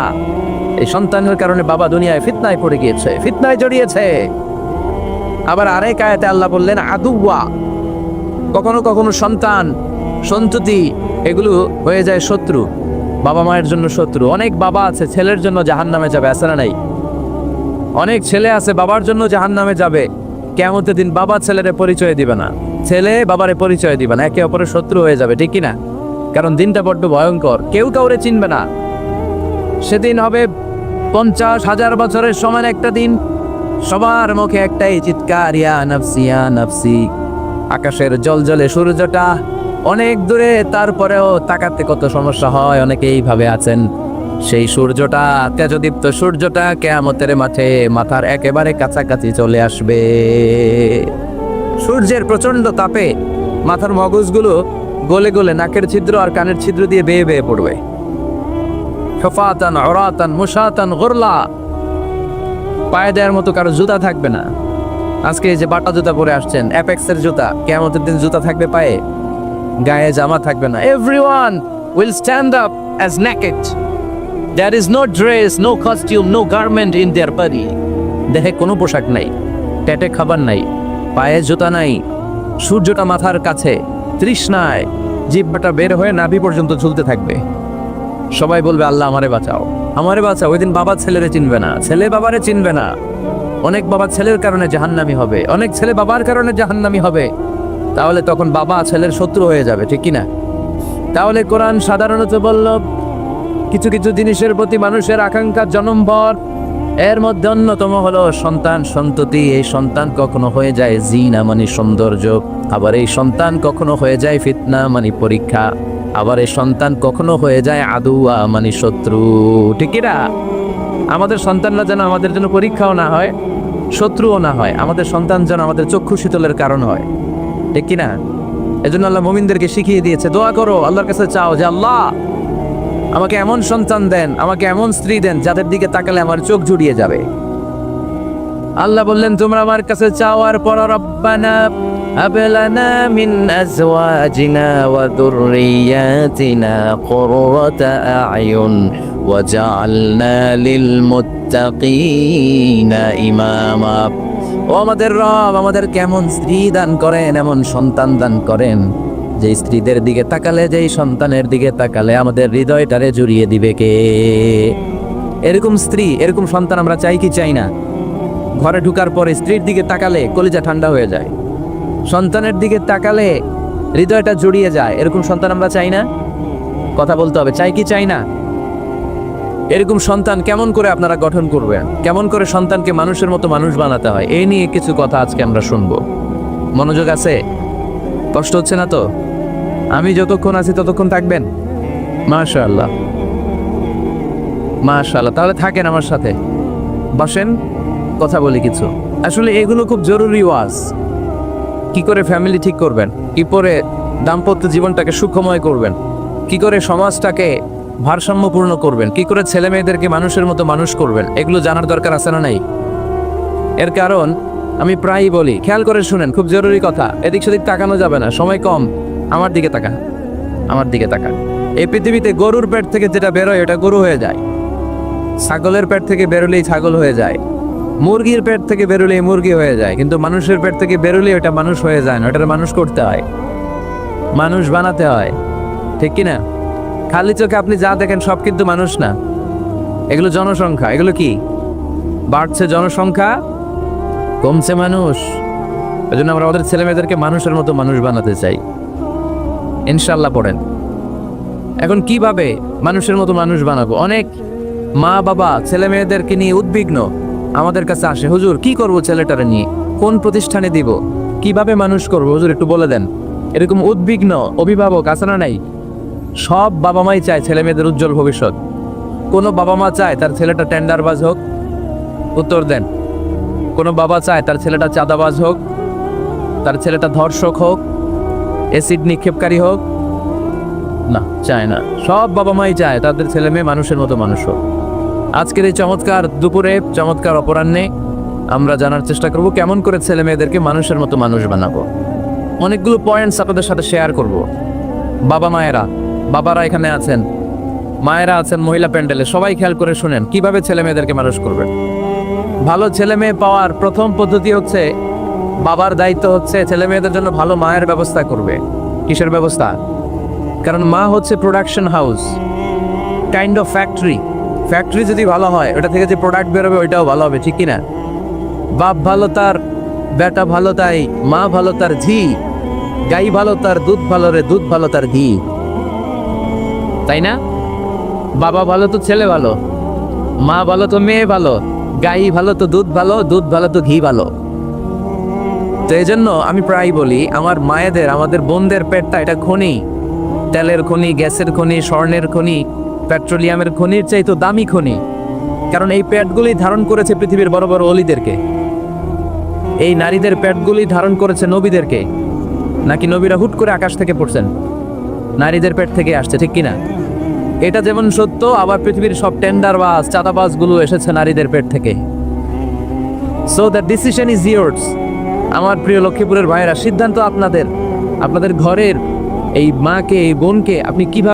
এই সন্তানের কারণে বাবা দুনিয়ায় ফিতনায় পড়ে গিয়েছে, ফিতনায় জড়িয়েছে। আবার আরেক আয়াতে আল্লাহ বললেন আদুওয়া। কখনো কখনো সন্তান সন্ততি এগুলো হয়ে যায় শত্রু, বাবা মায়ের জন্য শত্রু। অনেক বাবা আছে ছেলের জন্য জাহান্নামে যাবে, আছে না নাই? অনেক ছেলে আছে বাবার জন্য জাহান্নামে যাবে। কিয়ামতের দিন বাবা ছেলেরে পরিচয় দিবে না, ছেলে বাবারে পরিচয় দিবে না, একে অপরের শত্রু হয়ে যাবে, ঠিক কিনা? কারণ দিনটা বড্ড ভয়ঙ্কর, কেউ কাউরে চিনবে না। সেদিন হবে 50,000 বছরের সমান একটা দিন। সবার মুখে একটাই চিৎকার, ইয়া নাফসি ইয়া নাফসি। আকাশের জলজলে সূর্যটা অনেক দূরে, তারপরেও তাকাতে কত সমস্যা হয়। অনেকে এইভাবে আছেন, সেই সূর্যটা, তেজদীপ্ত সূর্যটা কিয়ামতের মাঠে মাথার একেবারে কাছাকাছি চলে আসবে। সূর্যের প্রচন্ড তাপে মাথার মগজগুলো গলে গলে নাকের ছিদ্র আর কানের ছিদ্র দিয়ে বেয়ে বেয়ে পড়বে। হুফাতান উরাতান মুশাতান গুরলা, পায়ে দেওয়ার মতো কারো জুতা থাকবে না। আজকে এই যে বাটা জুতা পরে আসছেন, অ্যাপেক্সের জুতা, কিয়ামতের দিন জুতা থাকবে পায়ে, গায়ে জামা থাকবে না। Everyone will stand up as naked. There is no dress, no costume, no garment in their body. দেহে কোনো পোশাক নাই, পেটে খাবার নাই, পায়ে জুতা নাই, সূর্যটা মাথার কাছে, তৃষ্ণায় জিহ্বাটা বের হয়ে নাভি পর্যন্ত ঝুলতে থাকবে। সবাই বলবে আল্লাহ আমারে বাঁচাও, আমারে বাঁচাও। ওই দিন বাবা ছেলেরে চিনবে না, ছেলে বাবারে চিনবে না। অনেক বাবা ছেলের কারণে জাহান্নামী হবে, অনেক ছেলে বাবার কারণে জাহান্নামী হবে। তাহলে তখন বাবা ছেলের শত্রু হয়ে যাবে, ঠিক কিনা? তাহলে কোরআন সাধারণত বলল কিছু কিছু জিনিসের প্রতি মানুষের আকাঙ্ক্ষা জন্মভর, এর মধ্যে অন্যতম হলো সন্তান সন্ততি। এই সন্তান কখনো হয়ে যায় জিনা মানে সৌন্দর্য, আবার এই সন্তান কখনো হয়ে যায় ফিতনা মানে পরীক্ষা, আবার এই সন্তান কখনো হয়ে যায় আদুয়া মানে শত্রু, ঠিক না? আমাদের সন্তানরা যেন আমাদের জন্য পরীক্ষাও না হয়, শত্রুও না হয়। আমাদের সন্তান যেন আমাদের চক্ষু শীতলের কারণ হয়, ঠিক কিনা? এজন্য আল্লাহ মুমিনদেরকে শিখিয়ে দিয়েছে, দোয়া করো, আল্লাহর কাছে চাও যে আল্লাহ আমাকে এমন সন্তান দেন, আমাকে এমন স্ত্রী দেন যাদের দিকে তাকালে আমার চোখ জুড়িয়ে যাবে। আল্লাহ বললেন তোমরা আমার কাছে চাও, আর পর রব্বানা হাব লানা মিন আজওয়াজিনা ওয়া যুররিয়াতিনা কুররাতা আ'য়ুন ওয়াজআলনা লিল মুত্তাকিনা ইমামা। ও আমাদের রব, আমাদের কেমন স্ত্রী দান করেন, এমন সন্তান দান করেন যে স্ত্রীদের দিকে তাকালে, যেই সন্তানের দিকে তাকালে আমাদের হৃদয়টারে জুড়িয়ে দিবে কে? এরকম স্ত্রী, এরকম সন্তান আমরা চাই কি চাই না? ঘরে ঢুকার পরে স্ত্রীর দিকে তাকালে কলিজা ঠান্ডা হয়ে যায়, সন্তানের দিকে তাকালে হৃদয়টা জুড়িয়ে যায়। এরকম সন্তান আমরা চাই না? কথা বলতে হবে, চাই কি চাই না? এরকম সন্তান কেমন করে আপনারা গঠন করবেন, কেমন করে সন্তানকে মানুষের মতো মানুষ বানাতে হয়, এই নিয়ে কিছু কথা আজকে আমরা শুনবো। মনোযোগ আছে? কষ্ট হচ্ছে না তো? আমি যতক্ষণ আছি ততক্ষণ থাকবেন? মাশাআল্লাহ, মাশাআল্লাহ। তাহলে থাকেন আমার সাথে, বসেন, কথা বলি কিছু। আসলে এগুলো খুব জরুরি ওয়াজ। কি করে ফ্যামিলি ঠিক করবেন, কি করে দাম্পত্য জীবনটাকে সুখময় করবেন, কি করে সমাজটাকে ভারসাম্যপূর্ণ করবেন, কি করে ছেলে মেয়েদেরকে মানুষের মতো মানুষ করবেন, এগুলো জানার দরকার আছে না নাই? এর কারণ আমি প্রায়ই বলি, খেয়াল করে শুনেন, খুব জরুরি কথা। এদিক সেদিক তাকানো যাবে না, সময় কম। আমার দিকে তাকান, আমার দিকে তাকান। এই পৃথিবীতে গরুর পেট থেকে যেটা বেরোয় ওটা গরু হয়ে যায়, ছাগলের পেট থেকে বেরোলেই ছাগল হয়ে যায়, মুরগির পেট থেকে বেরোলেই মুরগি হয়ে যায়। কিন্তু মানুষের পেট থেকে বেরোলেই ওটা মানুষ হয়ে যায় না, ওটার মানুষ করতে হয়, মানুষ বানাতে হয়, ঠিক কিনা? খালি চোখে আপনি যা দেখেন সব কিন্তু মানুষ না, এগুলো জনসংখ্যা। এগুলো কি? বাড়ছে জনসংখ্যা, কমছে মানুষ। এই জন্য আমরা আমাদের ছেলে মেয়েদেরকে মানুষের মতো মানুষ বানাতে চাই, ইনশাল্লাহ। পড়েন এখন কিভাবে মানুষের মতো মানুষ বানাবো। অনেক মা বাবা ছেলে মেয়েদেরকে নিয়ে উদ্বিগ্ন, আমাদের কাছে আসে, হুজুর কি করব ছেলেটারে নিয়ে, কোন প্রতিষ্ঠানে দিব, কিভাবে মানুষ করব হুজুর একটু বলে দেন। এরকম উদ্বিগ্ন অভিভাবক আছে না নাই? সব বাবা মাই চায় ছেলে মেয়েদের উজ্জ্বল ভবিষ্যৎ। কোনো বাবা মা চায় তার ছেলেটা টেন্ডারবাজ হোক? উত্তর দেন। কোনো বাবা চায় তার ছেলেটা চাঁদাবাজ হোক, তার ছেলেটা ধর্ষক হোক, অ্যাসিড নিক্ষেপকারী হোক? না, চায় না। সব বাবা মাই চায় তাদের ছেলে মেয়ে মানুষের মতো মানুষ হোক। আজকের এই চমৎকার দুপুরে, চমৎকার অপরাহ্নে আমরা জানার চেষ্টা করব কেমন করে ছেলে মেয়েদেরকে মানুষের মতো মানুষ বানাবো। অনেকগুলো পয়েন্টস আপনাদের সাথে শেয়ার করব। বাবা মায়েরা, বাবারা এখানে আছেন, মায়েরা আছেন মহিলা প্যান্ডেলে, সবাই খেয়াল করে শুনেন কিভাবে ছেলে মেয়েদেরকে মানুষ করবেন। ভালো ছেলে মেয়ে পাওয়ার প্রথম পদ্ধতি হচ্ছে, বাবার দায়িত্ব হচ্ছে ছেলে মেয়েদের জন্য ভালো মায়ের ব্যবস্থা করবে। কিসের ব্যবস্থা? কারণ মা হচ্ছে production house, kind of factory. Factory যদি ভালো হয়, ওটা থেকে যে প্রোডাক্ট বেরোবে ওইটাও ভালো হবে, ঠিক কিনা? বাপ ভালো তার বেটা ভালো তাই, মা ভালো তার ঝি, গাই ভালো তার দুধ ভালো রে, দুধ ভালো তার ঘি, তাই না? বাবা ভালো তো ছেলে ভালো, মা ভালো তো মেয়ে ভালো, গাই ভালো তো দুধ ভালো, দুধ ভালো তো ঘি ভালো। তো এই জন্য আমি প্রায় বলি, আমার মায়েদের, আমাদের বোনদের পেটটা এটা খনি, তেলের খনি, গ্যাসের খনি, স্বর্ণের খনি, পেট্রোলিয়ামের খনির চাইতো দামি খনি, কারণ এই পেটগুলি ধারণ করেছে পৃথিবীর বড় বড় অলিদেরকে। এই নারীদের পেটগুলি ধারণ করেছে নবীদেরকে। নাকি নবীরা হুট করে আকাশ থেকে পড়ছেন? নারীদের পেট থেকে আসছে, ঠিক কিনা? এটা যেমন সত্য, আবার পৃথিবীর সব টেন্ডারবাজ চাঁদাবাজগুলো এসেছে নারীদের পেট থেকে। So the decision is years. আমার প্রিয় লক্ষ্মীপুরের ভাইয়েরা, সিদ্ধান্ত আপনাদের। আপনাদের ঘরের এই মাকে, এই বোনকে আপনি কিভাবে